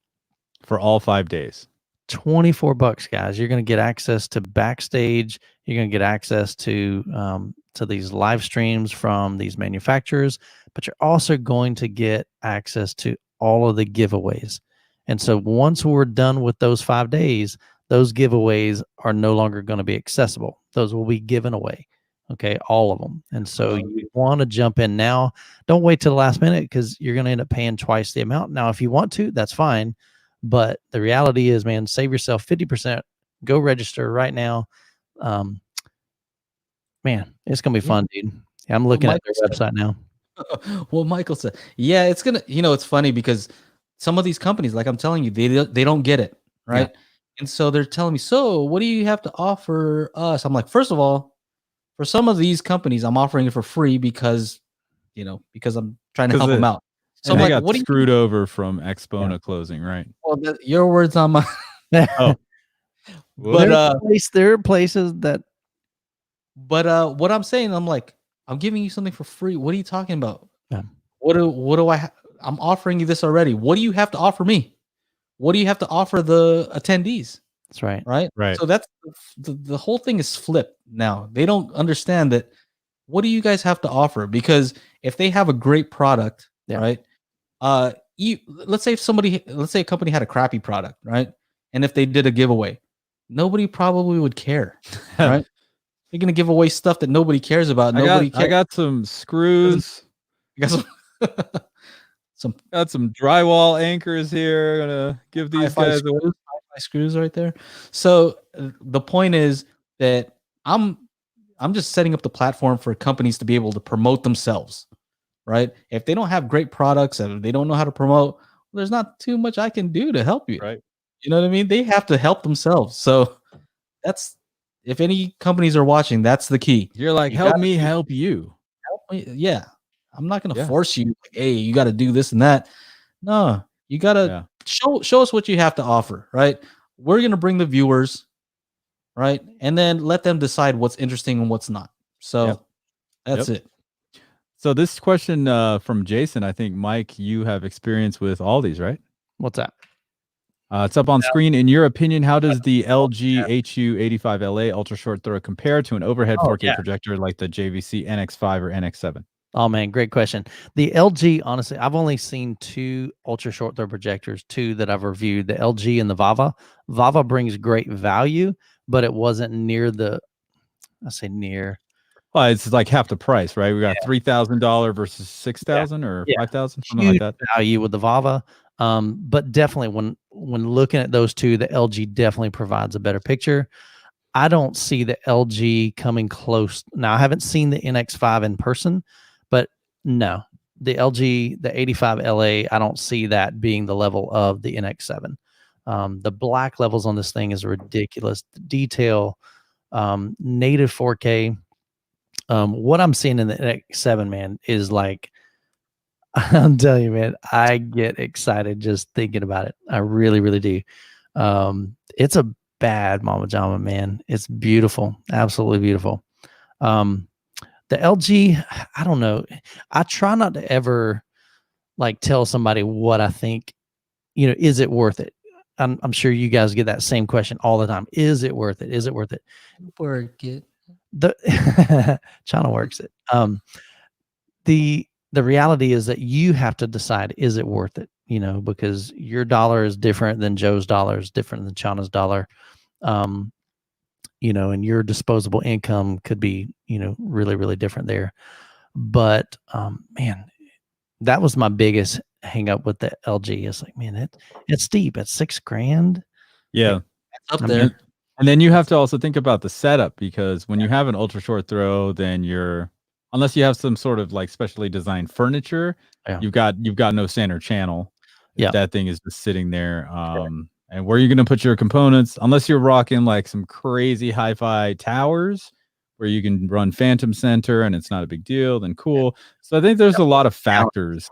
for all 5 days. $24, guys. You're going to get access to backstage. You're going to get access to these live streams from these manufacturers, but you're also going to get access to all of the giveaways. And so once we're done with those 5 days, those giveaways are no longer going to be accessible. Those will be given away. Okay, all of them. And so you want to jump in now. Don't wait till the last minute, because you're going to end up paying twice the amount. Now, if you want to, that's fine. But the reality is, man, save yourself 50%. Go register right now. Man, it's going to be fun, dude. I'm looking at their website now. Well, Michael said, yeah, it's going to, it's funny because some of these companies, like I'm telling you, they don't get it, right? Yeah. And so they're telling me, so what do you have to offer us? I'm like, first of all, for some of these companies, I'm offering it for free because I'm trying to help them out. So I'm like, got what screwed over from Exponent closing, right? Well, your words on my. Oh, but there are places that. But what I'm saying, I'm like, I'm giving you something for free. What are you talking about? Yeah. What do I? I'm offering you this already. What do you have to offer me? What do you have to offer the attendees? That's right. Right. So that's the whole thing is flipped now. They don't understand that. What do you guys have to offer? Because if they have a great product, right? Let's say a company had a crappy product, right? And if they did a giveaway, nobody probably would care, right? You're gonna give away stuff that nobody cares about. I got some screws. I got got some drywall anchors here. Gonna give these guys HiFi screws right there. So the point is that I'm just setting up the platform for companies to be able to promote themselves, right? If they don't have great products and they don't know how to promote, there's not too much I can do to help you. Right. You know what I mean? They have to help themselves. So that's, if any companies are watching, that's the key. You're like, help me help you. Help me. Yeah. I'm not going to force you. Like, hey, you got to do this and that. No, you got to show us what you have to offer, right? We're going to bring the viewers, right? And then let them decide what's interesting and what's not. So that's it. So this question from Jason, I think, Mike, you have experience with all these, right? What's that? It's up on screen. In your opinion, how does the LG HU85LA ultra short throw compare to an overhead 4K projector like the JVC NX5 or NX7? Oh man, great question. The LG, honestly, I've only seen 2 ultra short throw projectors, 2 that I've reviewed, the LG and the Vava. Vava brings great value, but it wasn't near I say near. Well, it's like half the price, right? We got $3,000 versus $6,000 or $5,000, something like that. Value with the Vava. But definitely when looking at those 2, the LG definitely provides a better picture. I don't see the LG coming close. Now, I haven't seen the NX5 in person, but no, the LG, the 85LA, I don't see that being the level of the NX7. The black levels on this thing is ridiculous. The detail, native 4K. What I'm seeing in the NX7, man, is like, I'm telling you, man, I get excited just thinking about it. I really, really do. It's a bad Mama Jama, man. It's beautiful. Absolutely beautiful. The LG, I don't know. I try not to ever like tell somebody what I think, is it worth it? I'm sure you guys get that same question all the time. Is it worth it? Is it worth it? Work it. China works it. The reality is that you have to decide, is it worth it? Because your dollar is different than Joe's dollar, is different than China's dollar. And your disposable income could be, really, really different there. But man, that was my biggest hang up with the LG. It's like, man, it's steep at $6,000. Yeah. Up there. And then you have to also think about the setup, because when you have an ultra short throw, then unless you have some sort of like specially designed furniture, you've got no center channel. Yeah. That thing is just sitting there. And where are you going to put your components? Unless you're rocking like some crazy hi-fi towers where you can run Phantom Center and it's not a big deal, then cool. So I think there's a lot of factors.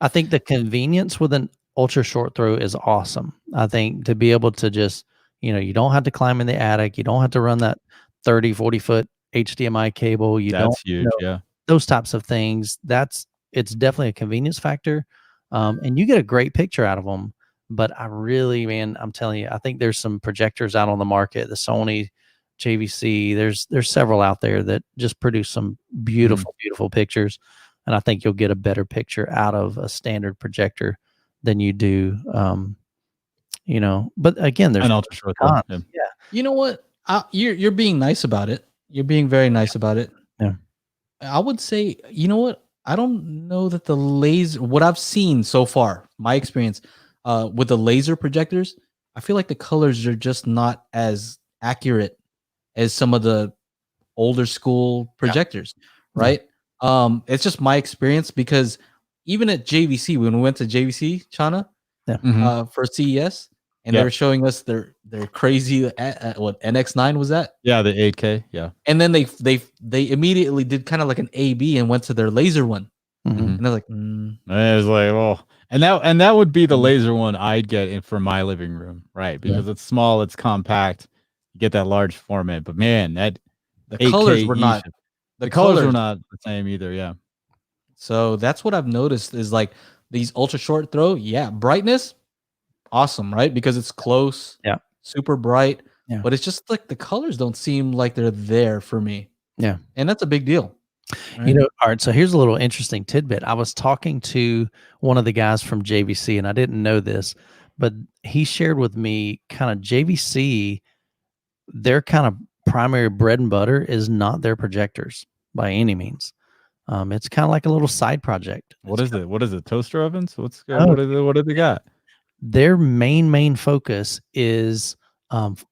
I think the convenience with an ultra short throw is awesome. I think to be able to just, you don't have to climb in the attic. You don't have to run that 30, 40 foot HDMI cable. That's huge. Yeah. Those types of things. It's definitely a convenience factor. And you get a great picture out of them. But I really, man, I'm telling you, I think there's some projectors out on the market, the Sony JVC. There's several out there that just produce some beautiful, beautiful pictures. And I think you'll get a better picture out of a standard projector than you do, but again, there's an ultra short throw. Yeah. You know what? You're being nice about it. You're being very nice about it. Yeah. I would say, you know what? I don't know that the laser, what I've seen so far, my experience with the laser projectors, I feel like the colors are just not as accurate as some of the older school projectors, right? It's just my experience, because even at JVC, when we went to JVC, China, for CES, and they were showing us their crazy what NX9 was that? Yeah, the 8K. Yeah, and then they immediately did kind of like an AB and went to their laser one, and they're like, and it was like, well, and that would be the laser one I'd get for my living room, right? Because it's small, it's compact, you get that large format. But man, the colors were not the colors were not the same either. Yeah, so that's what I've noticed is like these ultra short throw, brightness. Awesome, right? Because it's close, super bright, but it's just like the colors don't seem like they're there for me. Yeah, and that's a big deal. Right? All right. So here's a little interesting tidbit. I was talking to one of the guys from JVC, and I didn't know this, but he shared with me kind of JVC. Their kind of primary bread and butter is not their projectors by any means. It's kind of like a little side project. What is it? What is it? Toaster ovens? What do they got? Their main focus is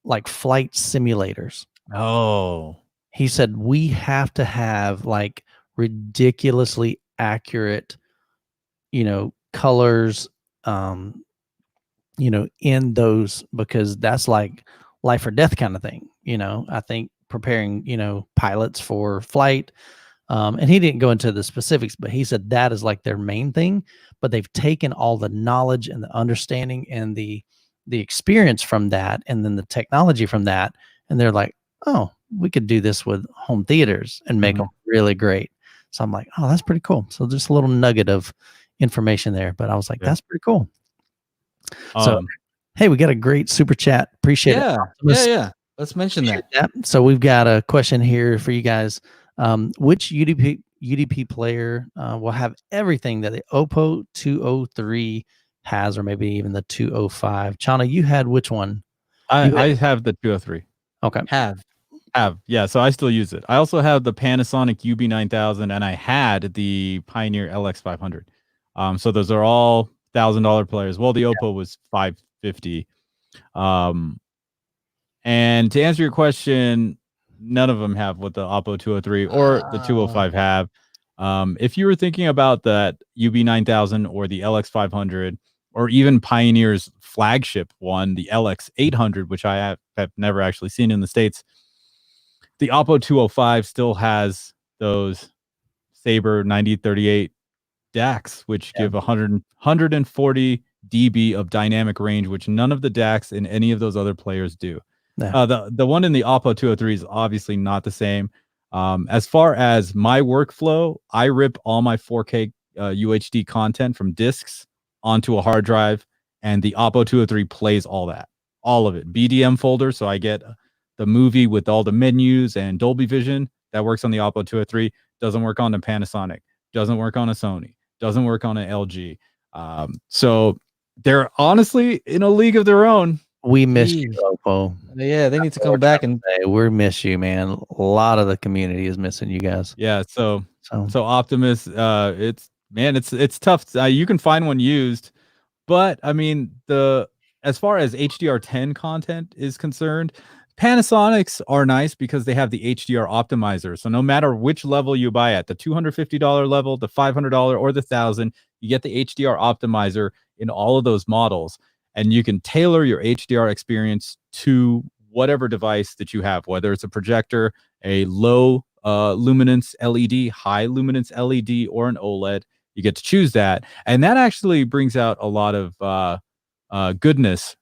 like flight simulators. Oh, he said we have to have like ridiculously accurate, colors, in those, because that's like life or death kind of thing. I think preparing, pilots for flight. And he didn't go into the specifics, but he said that is like their main thing. But they've taken all the knowledge and the understanding and the experience from that, and then the technology from that, and they're like, oh, we could do this with home theaters and make them really great. So I'm like, oh, that's pretty cool. So just a little nugget of information there, but I was like, that's pretty cool. So, hey, we got a great super chat. Appreciate it. Yeah. Let's mention that. So we've got a question here for you guys. Which UDP player will have everything that the Oppo 203 has, or maybe even the 205? Chana, you had which one? I have the 203. Okay. Have. Yeah, so I still use it. I also have the Panasonic UB9000, and I had the Pioneer LX500. So those are all $1,000 players. Well, the Oppo was $550. And to answer your question, none of them have what the Oppo 203 or the 205 have. If you were thinking about that UB9000 or the LX500, or even Pioneer's flagship one, the LX800, which I have never actually seen in the States, the Oppo 205 still has those Sabre 9038 DACs, which give 140 dB of dynamic range, which none of the DACs in any of those other players do. The one in the Oppo 203 is obviously not the same. As far as my workflow, I rip all my 4K UHD content from discs onto a hard drive, and the Oppo 203 plays all of it. BDM folder, so I get the movie with all the menus and Dolby Vision. That works on the Oppo 203. Doesn't work on the Panasonic. Doesn't work on a Sony. Doesn't work on an LG. So they're honestly in a league of their own. We miss you, Oppo. Yeah, they need to come back and we miss you, man. A lot of the community is missing you guys. Yeah, so Optimus, it's tough. You can find one used, but I mean as far as HDR10 content is concerned, Panasonics are nice because they have the HDR optimizer. So no matter which level you buy at, the $250 level, the $500, or the $1,000, you get the HDR optimizer in all of those models, and you can tailor your HDR experience to whatever device that you have, whether it's a projector, a low luminance LED, high luminance LED, or an OLED. You get to choose that, and that actually brings out a lot of goodness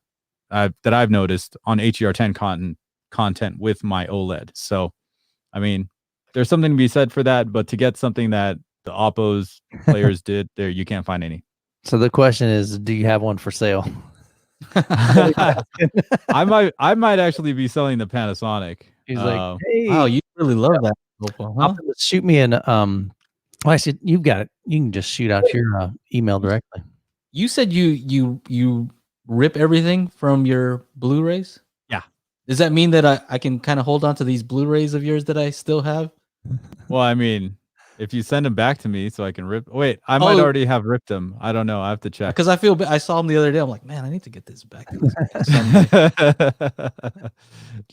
that I've noticed on HDR10 content with my OLED. So, I mean, there's something to be said for that, but to get something that the Oppo's players did, there you can't find any. So the question is, do you have one for sale? I might actually be selling the Panasonic. He's like, hey, wow, you really love that. Oppo, huh? Shoot me an well, I said you've got it. You can just shoot out your email directly. You said you rip everything from your Blu-rays? Yeah. Does that mean that I can kind of hold on to these Blu-rays of yours that I still have? Well, I mean, if you send them back to me so I can rip. Wait, I might already have ripped them. I don't know. I have to check. Because I saw them the other day. I'm like, man, I need to get this back.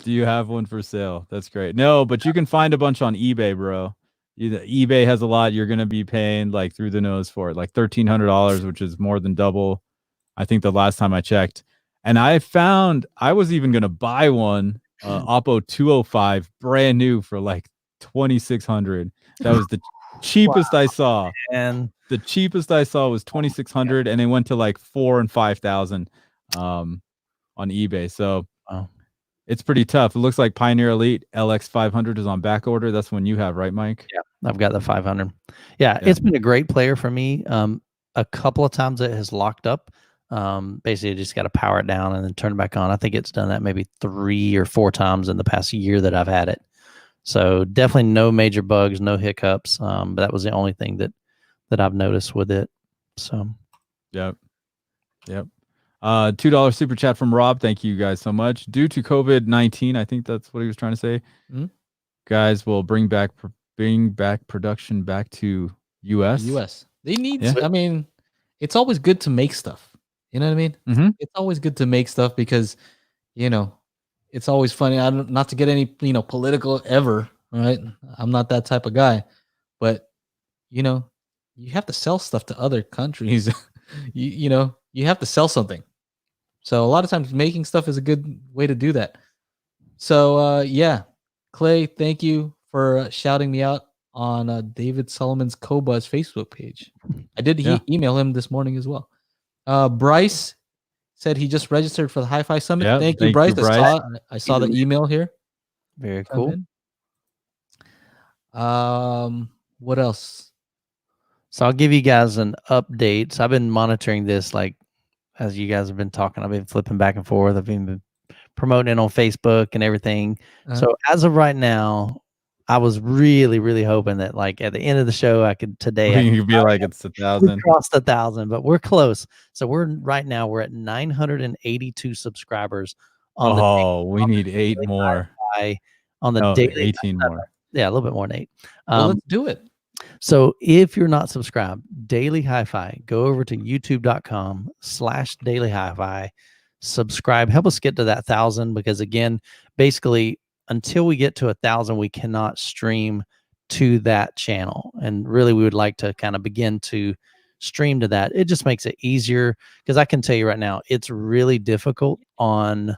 Do you have one for sale? That's great. No, but you can find a bunch on eBay, bro. eBay has a lot. You're gonna be paying like through the nose for it, like $1,300, which is more than double. I think the last time I checked. And I found I was even gonna buy one, Oppo 205, brand new for like $2,600. That was the cheapest I saw. And the cheapest I saw was $2,600, and it went to like $4,000 and $5,000 on eBay. So it's pretty tough. It looks like Pioneer Elite LX 500 is on back order. That's one you have, right, Mike? Yeah, I've got the 500. Yeah, it's been a great player for me. A couple of times it has locked up. Basically, you just got to power it down and then turn it back on. I think it's done that maybe 3 or 4 times in the past year that I've had it. So definitely no major bugs, no hiccups. But that was the only thing that I've noticed with it. So, yep. $2 super chat from Rob. Thank you guys so much. Due to COVID-19, I think that's what he was trying to say. Mm-hmm. Guys will bring back production back to US. They need. I mean, it's always good to make stuff. You know what I mean? Mm-hmm. It's always good to make stuff because, it's always funny. Not to get any, political ever, right? I'm not that type of guy, but you have to sell stuff to other countries. you have to sell something. So a lot of times making stuff is a good way to do that. So Clay, thank you for shouting me out on David Solomon's Cobuzz Facebook page. I did email him this morning as well. Bryce said he just registered for the HiFi Summit. Yep, thank you, Bryce. I saw the email here. Very cool. What else? So I'll give you guys an update. So I've been monitoring this, like, as you guys have been talking, I've been flipping back and forth. I've been promoting it on Facebook and everything. So as of right now, I was really, really hoping that, like, at the end of the show, I could you'd be like, it's 1,000. We crossed 1,000, but we're close. So we're at 982 subscribers. We need 8 more. On the daily 18 more. Yeah, a little bit more than 8. Well, let's do it. So if you're not subscribed, Daily HiFi, go over to youtube.com/Daily HiFi, subscribe, help us get to that 1,000, because again, basically until we get to 1,000, we cannot stream to that channel. And really we would like to kind of begin to stream to that. It just makes it easier, because I can tell you right now, it's really difficult on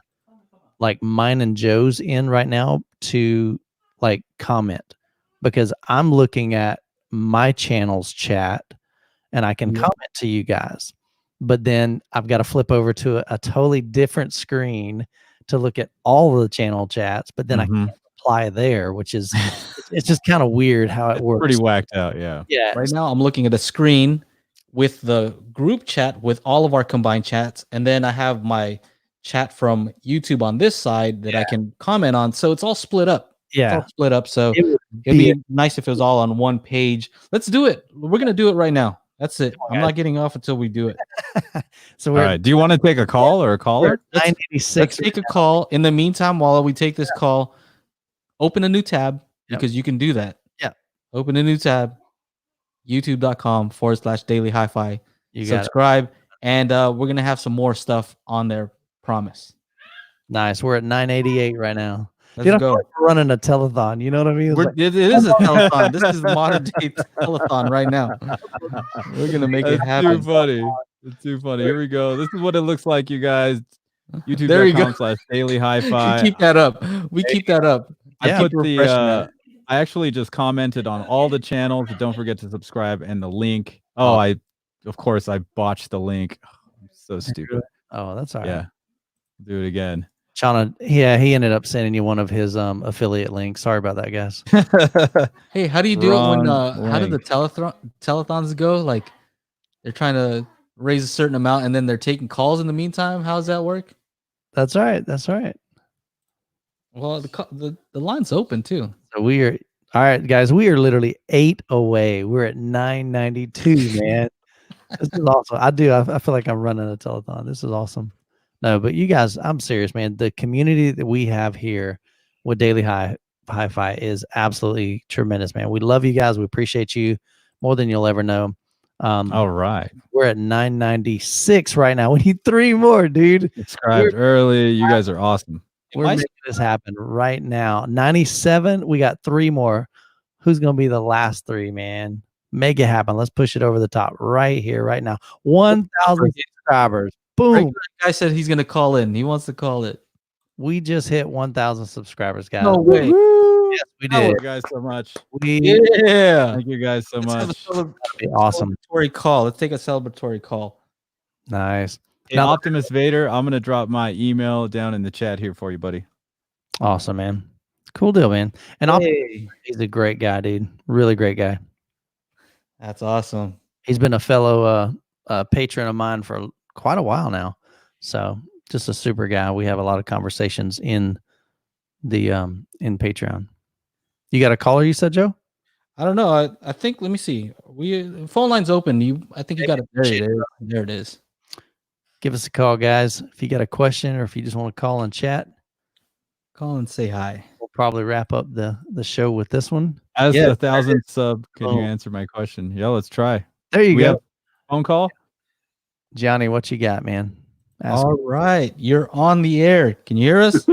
like mine and Joe's end right now to like comment, because I'm looking at my channel's chat and I can comment to you guys, but then I've got to flip over to a totally different screen to look at all of the channel chats, but then I can't apply there, which is it's just kind of weird how it works. Pretty whacked out, yeah. Yeah. Right now, I'm looking at a screen with the group chat with all of our combined chats, and then I have my chat from YouTube on this side that I can comment on. So it's all split up. It's all split up. So it'd be nice if it was all on one page. Let's do it. We're gonna do it right now. That's it. I'm not getting off until we do it. So all right. Do you want to take a call or a caller? Let's take a call. In the meantime, while we take this call, open a new tab because you can do that. Yeah. Open a new tab. YouTube.com/daily hi-fi. Subscribe, and we're gonna have some more stuff on there. Promise. Nice. We're at 988 right now. Let's go. We're running a telethon. You know what I mean? It is a telethon. This is modern day telethon right now. We're gonna make it happen. Too funny. It's too funny. Here we go. This is what it looks like, you guys. YouTube.com/daily hi-fi. Keep that up. We keep that up. I put the. I actually just commented on all the channels. Don't forget to subscribe and the link. Of course, I botched the link. I'm so stupid. Oh, that's all right. Yeah. Do it again. Shauna, he ended up sending you one of his affiliate links. Sorry about that, guys. Hey, how do you do it when how do the telethons go? Like they're trying to raise a certain amount and then they're taking calls in the meantime. How does that work? That's right. That's right. Well, the line's open too. So we are all right, guys. We are literally 8 away. We're at 992, man. This is awesome. I feel like I'm running a telethon. This is awesome. No, but you guys, I'm serious, man. The community that we have here with Daily Hi-Fi is absolutely tremendous, man. We love you guys. We appreciate you more than you'll ever know. All right. We're at 996 right now. We need 3 more, dude. Subscribed early. You guys are awesome. We're making this happen right now. 97. We got 3 more. Who's going to be the last 3, man? Make it happen. Let's push it over the top right here, right now. 1,000 subscribers. Boom. Guy said he's going to call in. He wants to call it. We just hit 1,000 subscribers, guys. No way. Yes, we did. Thank you guys so much. Yeah. Thank you guys so much. Awesome. Celebratory call. Let's take a celebratory call. Nice. Hey, Optimus Vader, I'm going to drop my email down in the chat here for you, buddy. Awesome, man. Cool deal, man. And he's a great guy, dude. Really great guy. That's awesome. He's been a fellow patron of mine for quite a while now. So just a super guy. We have a lot of conversations in the in Patreon. You got a caller, you said, Joe? I don't know. I think, let me see. Phone line's open. I think you got it. There it is. There it is. Give us a call, guys. If you got a question or if you just want to call and chat. Call and say hi. We'll probably wrap up the show with this one. As the 1,000th sub, can you answer my question? Yeah, let's try. There you go. Have phone call? Johnny, what you got, man? All right. You're on the air. Can you hear us?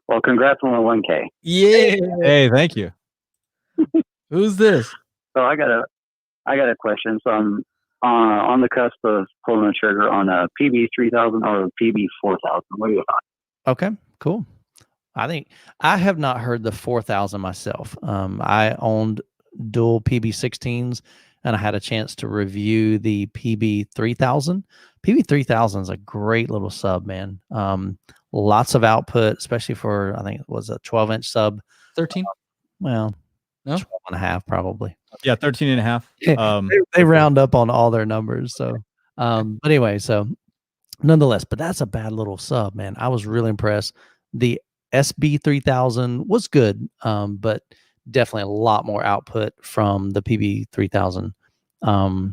Well, congrats on the 1K. Yeah. Hey, thank you. Who's this? So I got a question. So I'm on the cusp of pulling the trigger on a PB 3000 or a PB 4000. What are your thoughts? Okay, cool. I think I have not heard the 4000 myself. I owned dual PB 16s and I had a chance to review the PB 3000. PB 3000 is a great little sub, man. Lots of output, especially for, I think it was a 12-inch sub. 13? Well, no? 12 and a half probably. Yeah, 13 and a half. They round up on all their numbers. So, but anyway, so nonetheless, but that's a bad little sub, man. I was really impressed. The SB 3000 was good, but definitely a lot more output from the PB 3000. I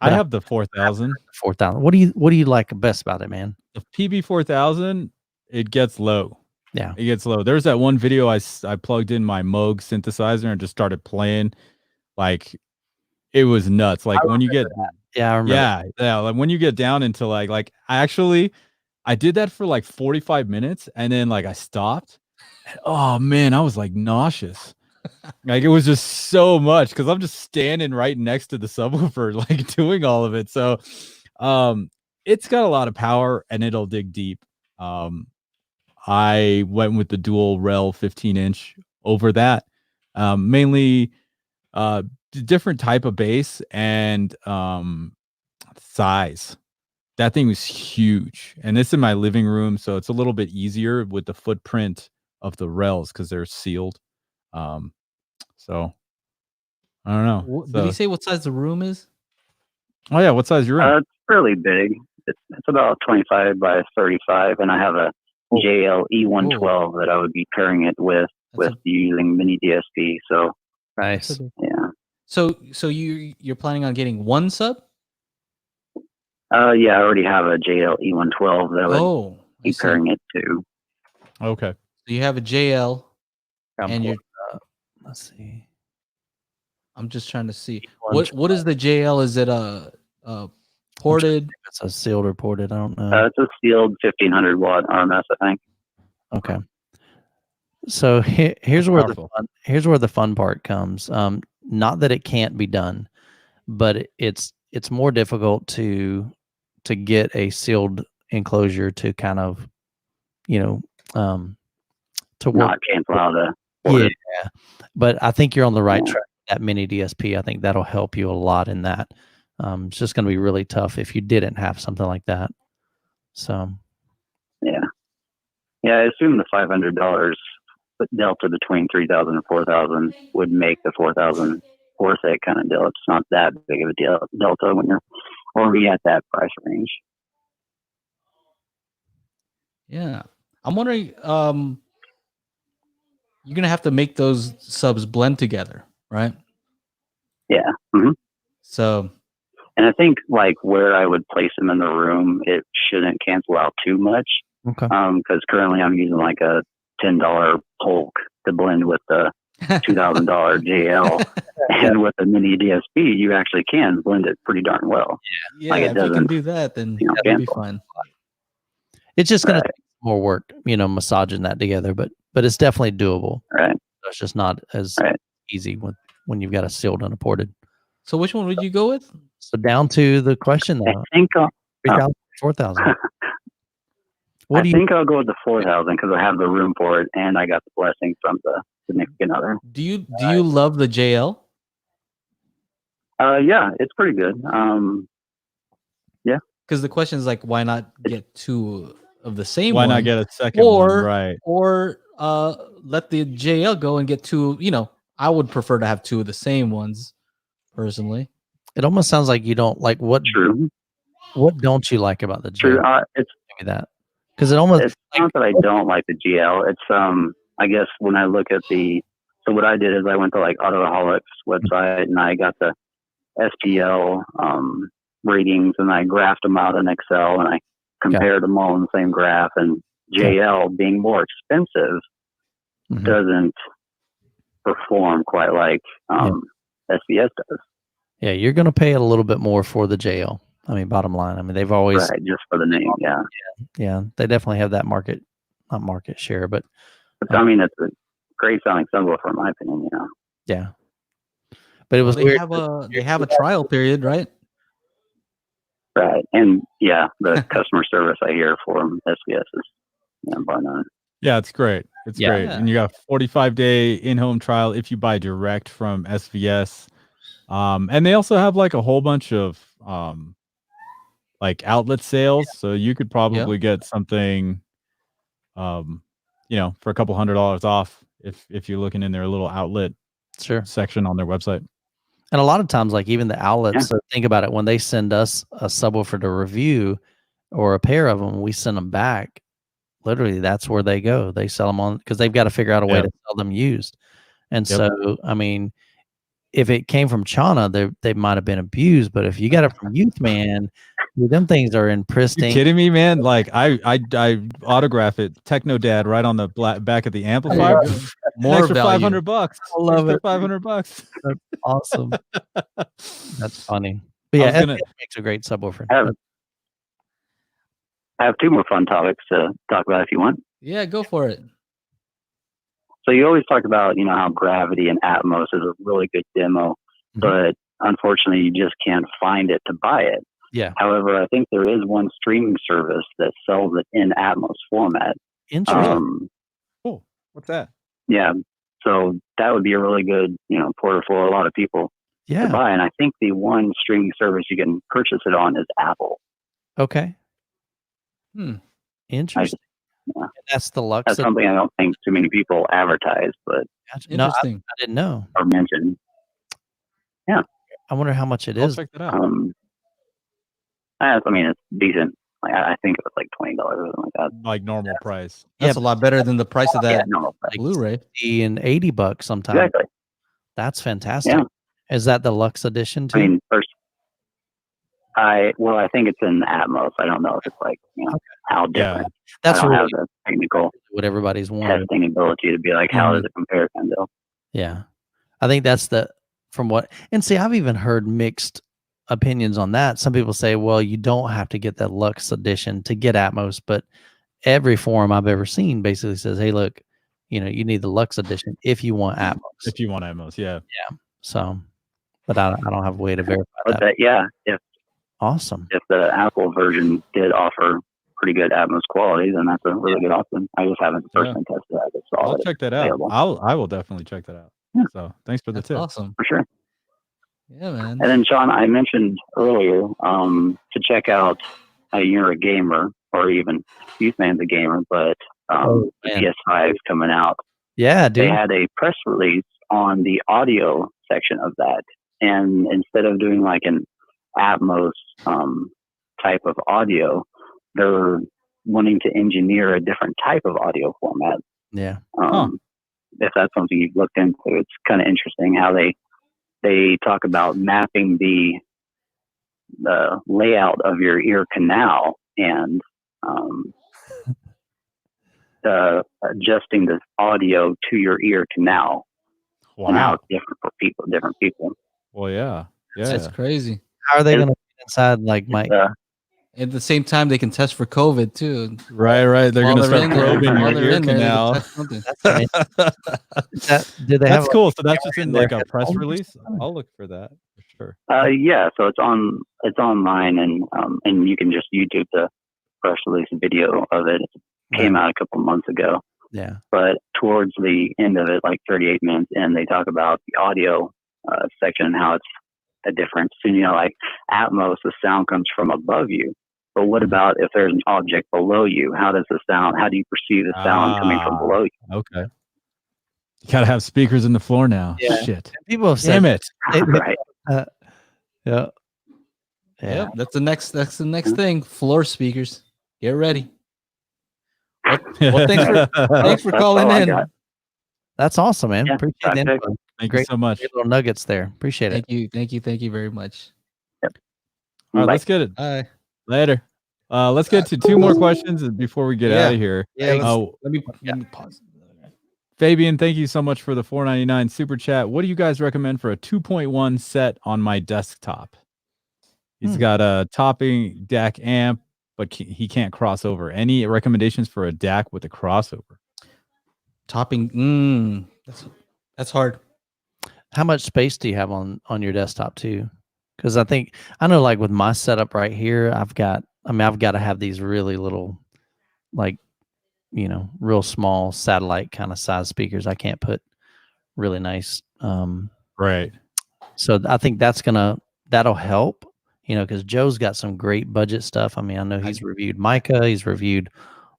have the 4000. 4000. What do you like best about it, man? The PB 4000, it gets low. Yeah, it gets low. There's that one video I plugged in my Moog synthesizer and just started playing. Like it was nuts. Like when you get I remember. Yeah, like when you get down into like I did that for like 45 minutes and then like I stopped. And, oh man, I was like nauseous. Like it was just so much because I'm just standing right next to the subwoofer, like doing all of it. So it's got a lot of power and it'll dig deep. I went with the dual rel 15-inch over that. Mainly different type of bass and size. That thing was huge. And it's in my living room, so it's a little bit easier with the footprint of the rails because they're sealed. So I don't know. Did he say what size the room is? Oh yeah, what size is your room? It's fairly big. It's about 25 by 35, and I have a JL E112 that I would be pairing it with using mini DSP. So nice. Yeah. So you're planning on getting one sub? Yeah, I already have a JL E112 that I would be pairing it to. Okay. So you have a JL, and you're. Let's see. I'm just trying to see what is the JL? Is it a ported? It's a sealed or ported. I don't know. It's a sealed 1500 watt RMS, I think. Okay. So here's where the fun part comes. Not that it can't be done, but it's more difficult to get a sealed enclosure to kind of, to work. Not cancel out the ported. Yeah. But I think you're on the right track. That mini DSP, I think that'll help you a lot in that. It's just going to be really tough if you didn't have something like that. So. Yeah, I assume the $500 delta between 3,000 and 4,000 would make the 4,000 worth it kind of deal. It's not that big of a delta when you're already at that price range. Yeah, I'm wondering. You're gonna have to make those subs blend together, right? Yeah. Mm-hmm. So. And I think like where I would place them in the room, it shouldn't cancel out too much. Okay. Because currently I'm using like a $10 Polk to blend with the $2,000 JL, and with the mini DSP, you actually can blend it pretty darn well. Yeah, like if you can do that, then that'll be fine. It's just gonna take more work, massaging that together, but it's definitely doable. Right. It's just not as easy when you've got a sealed and a ported. So which one would you go with? So down to the question though. I think 3,000, 4,000. I think I'll go with the 4,000 because I have the room for it and I got the blessing from the significant other. Do you love the JL? Yeah, it's pretty good. Yeah. Because the question is like, why not get two of the same Why one? not get a second one? Right. Or let the JL go and get two. I would prefer to have two of the same ones, personally. It almost sounds like you don't like what. True. What don't you like about the JL? True. It's that because it almost. It's not that I don't like the GL. It's I guess when I look at so what I did is I went to like Autoholics website and I got the SPL ratings and I graphed them out in Excel and I compared them all in the same graph, and JL being more expensive doesn't perform quite like SVS does. Yeah, you're going to pay a little bit more for the JL. I mean, bottom line. I mean, they've always just for the name. Yeah. They definitely have that not market share, but I mean, it's a great selling subwoofer in my opinion. Yeah. But it was weird. They have a trial period, right? Right, and the customer service I hear from SVS is bar none. Yeah, it's great. It's great, and you got a 45-day in-home trial if you buy direct from SVS. And they also have like a whole bunch of like outlet sales, so you could probably get something, for a couple $100 off if you're looking in their little outlet section on their website. And a lot of times, like even the outlets, so think about it, when they send us a subwoofer to review or a pair of them, we send them back. Literally, that's where they go. They sell them on because they've got to figure out a way to sell them used. And so, I mean, if it came from China, they might have been abused. But if you got it from Youth Man, them things are in pristine. You kidding me, man? Like I autograph it, Techno Dad, right on the back of the amplifier. More extra $500. I love it. $500. That's awesome. That's funny. But yeah, it makes a great subwoofer. I have two more fun topics to talk about if you want. Yeah, go for it. So you always talk about, how Gravity and Atmos is a really good demo, but unfortunately you just can't find it to buy it. Yeah. However, I think there is one streaming service that sells it in Atmos format. Interesting. Cool. What's that? Yeah. So that would be a really good, porter for a lot of people to buy. And I think the one streaming service you can purchase it on is Apple. Okay. Interesting. That's the Lux. That's something I don't think too many people advertise, but No, Interesting. I didn't know. or mention. Yeah. I wonder how much it I'll is. check that out. I mean, it's decent. Like I think it was like $20 or something like that. Like normal price. That's a lot better than the price of that normal price. Blu-ray. And $80 sometimes. Exactly. That's fantastic. Yeah. Is that the Lux edition too? I mean, I think it's in Atmos. I don't know if it's like how different. That's I don't really have the technical what everybody's wanting. testing ability to be like, how does it compare to Kindle? Yeah, I think that's and see, I've even heard mixed opinions on that. Some people say, well, you don't have to get that Lux edition to get Atmos, but every forum I've ever seen basically says, hey, look, you need the Lux edition if you want Atmos. If you want Atmos, yeah. So, but I don't have a way to verify But that. Awesome. If the Apple version did offer pretty good Atmos quality, then that's a really good option. I just haven't personally tested that. I just saw I'll that check that available. out. I will definitely check that out. Yeah. So thanks for the tip. Awesome. For sure. Yeah, man. And then, Sean, I mentioned earlier to check out you're a gamer, or even youth man's a gamer, but the PS5 is coming out. Yeah, dude. They had a press release on the audio section of that. And instead of doing like an Atmos type of audio, they're wanting to engineer a different type of audio format. Yeah. If that's something you've looked into, it's kind of interesting how they talk about mapping the layout of your ear canal and adjusting the audio to your ear canal. And how Wow. it's different people. Well, yeah. That's crazy. How are they going to get inside like Mike? At the same time, they can test for COVID too. Right. They're going to start probing your ear canal. That's cool. So that's just in like a press release. I'll look for that for sure. Yeah. So it's online, and you can just YouTube the press release video of it. It came out a couple months ago. Yeah. But towards the end of it, like 38 minutes in, they talk about the audio section and how it's a difference. And like Atmos, the sound comes from above you. But what about if there's an object below you? How do you perceive the sound coming from below you? Okay. You gotta have speakers in the floor now. Yeah. Shit. People have said, Damn it. Right. Yeah. Yep, that's the next thing. Floor speakers. Get ready. Well, thanks for calling in. That's awesome, man. Yeah, Appreciate the info. Thank you so much. Great little nuggets there. Appreciate it. Thank you very much. All right, let's get it. Bye. Later. Let's get to two more questions before we get out of here. Yeah. Let me pause. Fabian, thank you so much for the $4.99 super chat. What do you guys recommend for a 2.1 set on my desktop? He's got a topping DAC amp, but he can't cross over. Any recommendations for a DAC with a crossover? Topping. That's hard. How much space do you have on your desktop too? Because I know like with my setup right here, I've got to have these really little, like, real small satellite kind of size speakers. I can't put really nice. Right. So I think that'll help, because Joe's got some great budget stuff. I mean, I know he's reviewed Mica, he's reviewed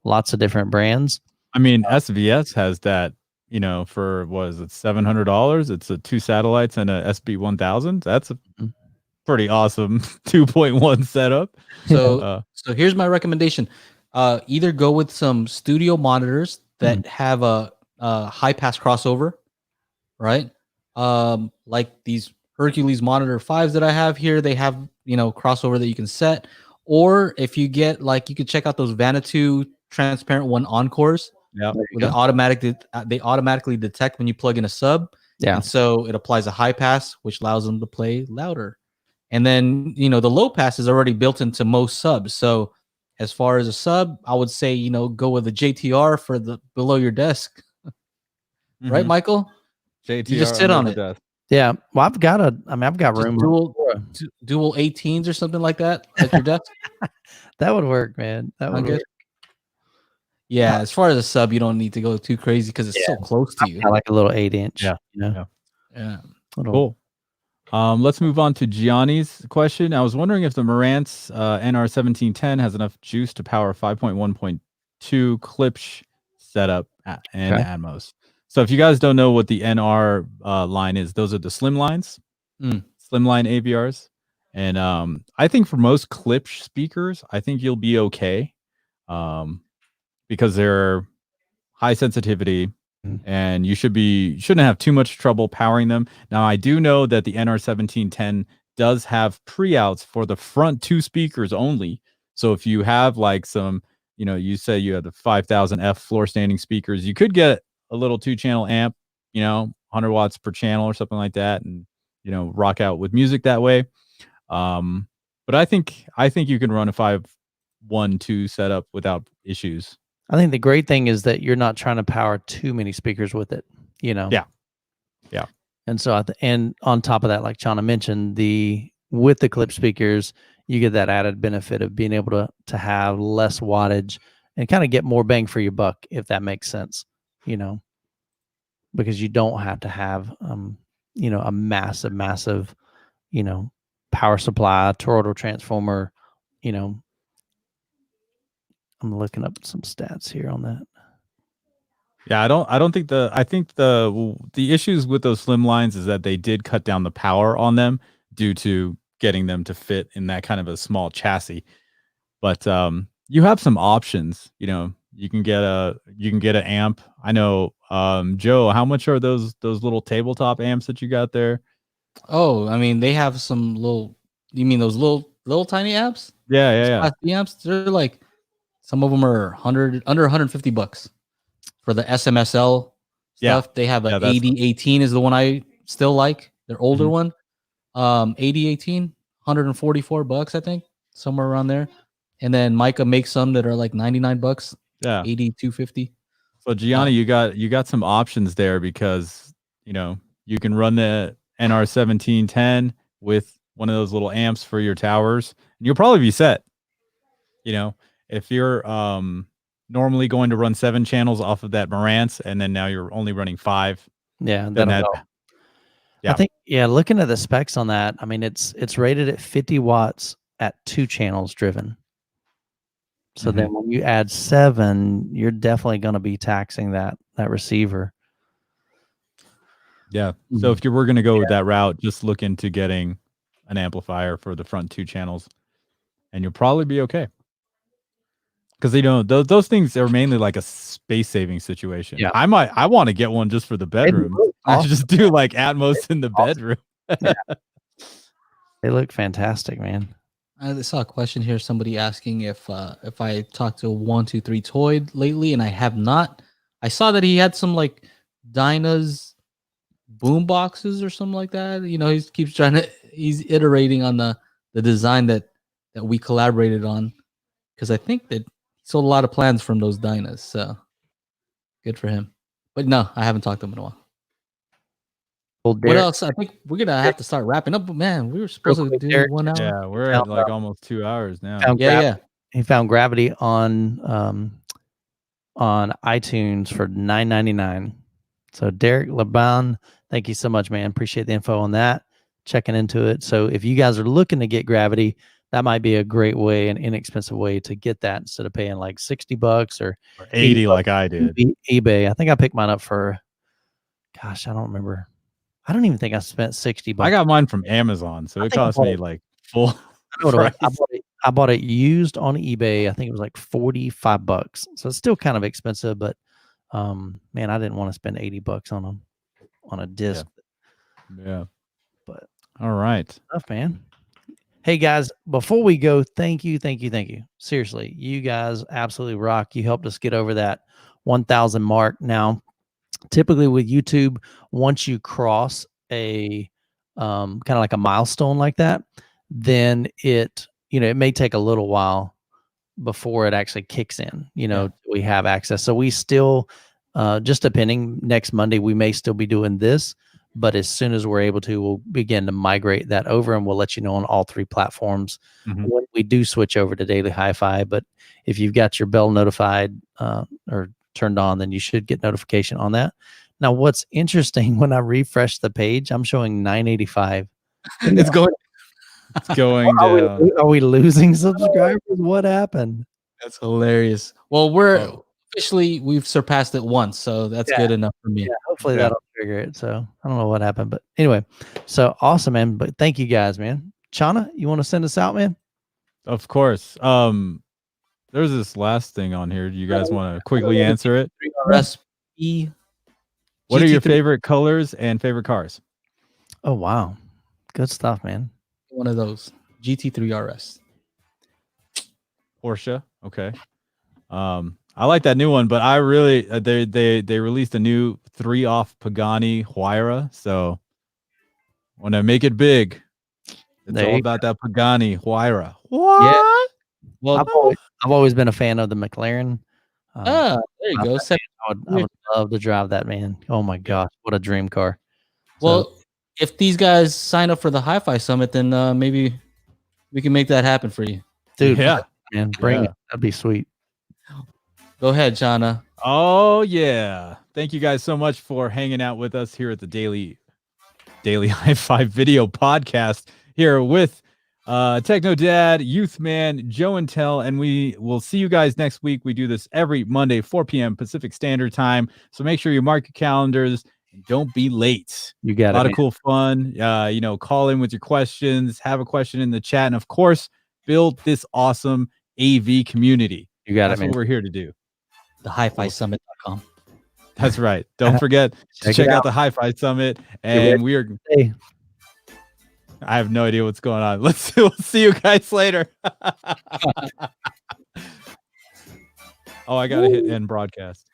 lots of different brands. I mean, SVS has that, for $700? It's a 2 satellites and a SB1000. That's a pretty awesome 2.1 setup. So here's my recommendation. Either go with some studio monitors that have a high pass crossover, right? Like these Hercules Monitor 5s that I have here, they have, crossover that you can set. Or if you get you could check out those Vanuatu transparent one Encores. Yeah. They automatically detect when you plug in a sub. Yeah. And so it applies a high pass, which allows them to play louder. And then, the low pass is already built into most subs. So as far as a sub, I would say, go with a JTR for the below your desk. Right, Michael? JTR, you just sit on it. Desk. Yeah. Well, I've got room. Dual 18s or something like that at your desk. That would work, man. That would work. Yeah. As far as a sub, you don't need to go too crazy because it's so close to you. I like a little 8-inch. Yeah. Cool. Let's move on to Gianni's question. I was wondering if the Marantz NR1710 has enough juice to power 5.1 2 klipsch setup and Atmos. So if you guys don't know what the NR line is, those are the slim lines, slimline AVRs. And I think for most klipsch speakers, I think you'll be okay because they're high sensitivity and you shouldn't have too much trouble powering them. Now, I do know that the NR1710 does have pre-outs for the front 2 speakers only. So if you have like some, you say you had the 5000 F floor standing speakers, you could get a little 2-channel amp, 100 watts per channel or something like that, and rock out with music that way. But I think you can run a 5-1-2 setup without issues. I think the great thing is that you're not trying to power too many speakers with it, Yeah. And so, and on top of that, like Chana mentioned, with the klipsch speakers, you get that added benefit of being able to have less wattage and kind of get more bang for your buck, if that makes sense, because you don't have to have, a massive, power supply, toroidal transformer, I'm looking up some stats here on that. Yeah, I think the issues with those slim lines is that they did cut down the power on them due to getting them to fit in that kind of a small chassis. But you have some options, you can get an amp. I know, Joe, how much are those little tabletop amps that you got there? Oh, I mean, they have some you mean those little tiny amps? Yeah. Class B amps, they're like, some of them are under $150 for the SMSL stuff. They have an 8018 is the one I still like. Their older one. 8018, $144, I think, somewhere around there. And then Micah makes some that are like $99. Yeah. 8250. So Gianni, you got some options there because you can run the NR1710 with one of those little amps for your towers, and you'll probably be set. If you're normally going to run 7 channels off of that Marantz, and then now you're only running 5. Yeah, yeah. I think, looking at the specs on that, I mean, it's rated at 50 watts at 2 channels driven. So then when you add 7, you're definitely going to be taxing that receiver. Yeah. So if you were going to go with that route, just look into getting an amplifier for the front 2 channels, and you'll probably be okay. Because those things are mainly like a space saving situation. Yeah. I want to get one just for the bedroom. I just do like Atmos in the bedroom. They look fantastic, man. I saw a question here. Somebody asking if I talked to 123 Toy lately, and I have not. I saw that he had some like Dyna's boom boxes or something like that. He keeps he's iterating on the design that we collaborated on, because I think that he sold a lot of plans from those Dynas. So good for him. But no, I haven't talked to him in a while. Well, what else? I think we're gonna have to start wrapping up. But man, we were supposed to do 1 hour. Yeah, we're at like almost 2 hours now. He found Gravity on iTunes for $9.99. So Derek Laban, thank you so much, man. Appreciate the info on that. Checking into it. So if you guys are looking to get Gravity, that might be a great way, an inexpensive way to get that instead of paying like $60 or 80 like I did. eBay. I think I picked mine up for, gosh, I don't remember. I don't even think I spent $60. I got mine from Amazon, so it cost me like full price. I bought it used on eBay. I think it was like $45. So it's still kind of expensive, but man, I didn't want to spend $80 on a disc. Yeah. But all right. Stuff, man. Hey guys, before we go, thank you. Seriously, you guys absolutely rock. You helped us get over that 1,000 mark. Now, typically with YouTube, once you cross a kind of like a milestone like that, then it may take a little while before it actually kicks in. We have access. So we still, just depending, next Monday we may still be doing this, but as soon as we're able to, we'll begin to migrate that over, and we'll let you know on all 3 platforms when we do switch over to Daily Hi-Fi. But if you've got your bell notified or turned on, then you should get notification on that. Now, what's interesting, when I refresh the page, I'm showing 985. It's going down. Are we losing subscribers? What happened? That's hilarious. Well, we've surpassed it once, so that's good enough for me. Yeah, hopefully that'll trigger it. So I don't know what happened, but anyway, so awesome, man. But thank you guys, man. Chana, you want to send us out, man? Of course. There's this last thing on here. Do you guys want to quickly answer it? What are your favorite colors and favorite cars? Oh, wow. Good stuff, man. One of those. GT3 RS. Porsche. Okay. I like that new one, but I really they released a new 3-off Pagani Huayra, so when I make it big, it's all about that Pagani Huayra. What? Yeah. Well, I've always been a fan of the McLaren. There you go. I would love to drive that, man. Oh my gosh, what a dream car. Well, if these guys sign up for the HiFi Summit, then maybe we can make that happen for you. Dude, man, bring it. That'd be sweet. Go ahead, Chana. Oh yeah. Thank you guys so much for hanging out with us here at the Daily HiFi video podcast here with Techno Dad, Youth Man, Joe and Tell, and we will see you guys next week. We do this every Monday, 4 p.m. Pacific Standard Time. So make sure you mark your calendars and don't be late. You got a lot of cool fun. Call in with your questions, have a question in the chat, and of course, build this awesome AV community. You got That's it, man. what we're here to do. The HiFiSummit.com. That's right. Don't forget to check out the HiFi Summit, and we are. I have no idea what's going on. We'll see you guys later. Oh, I gotta hit end broadcast.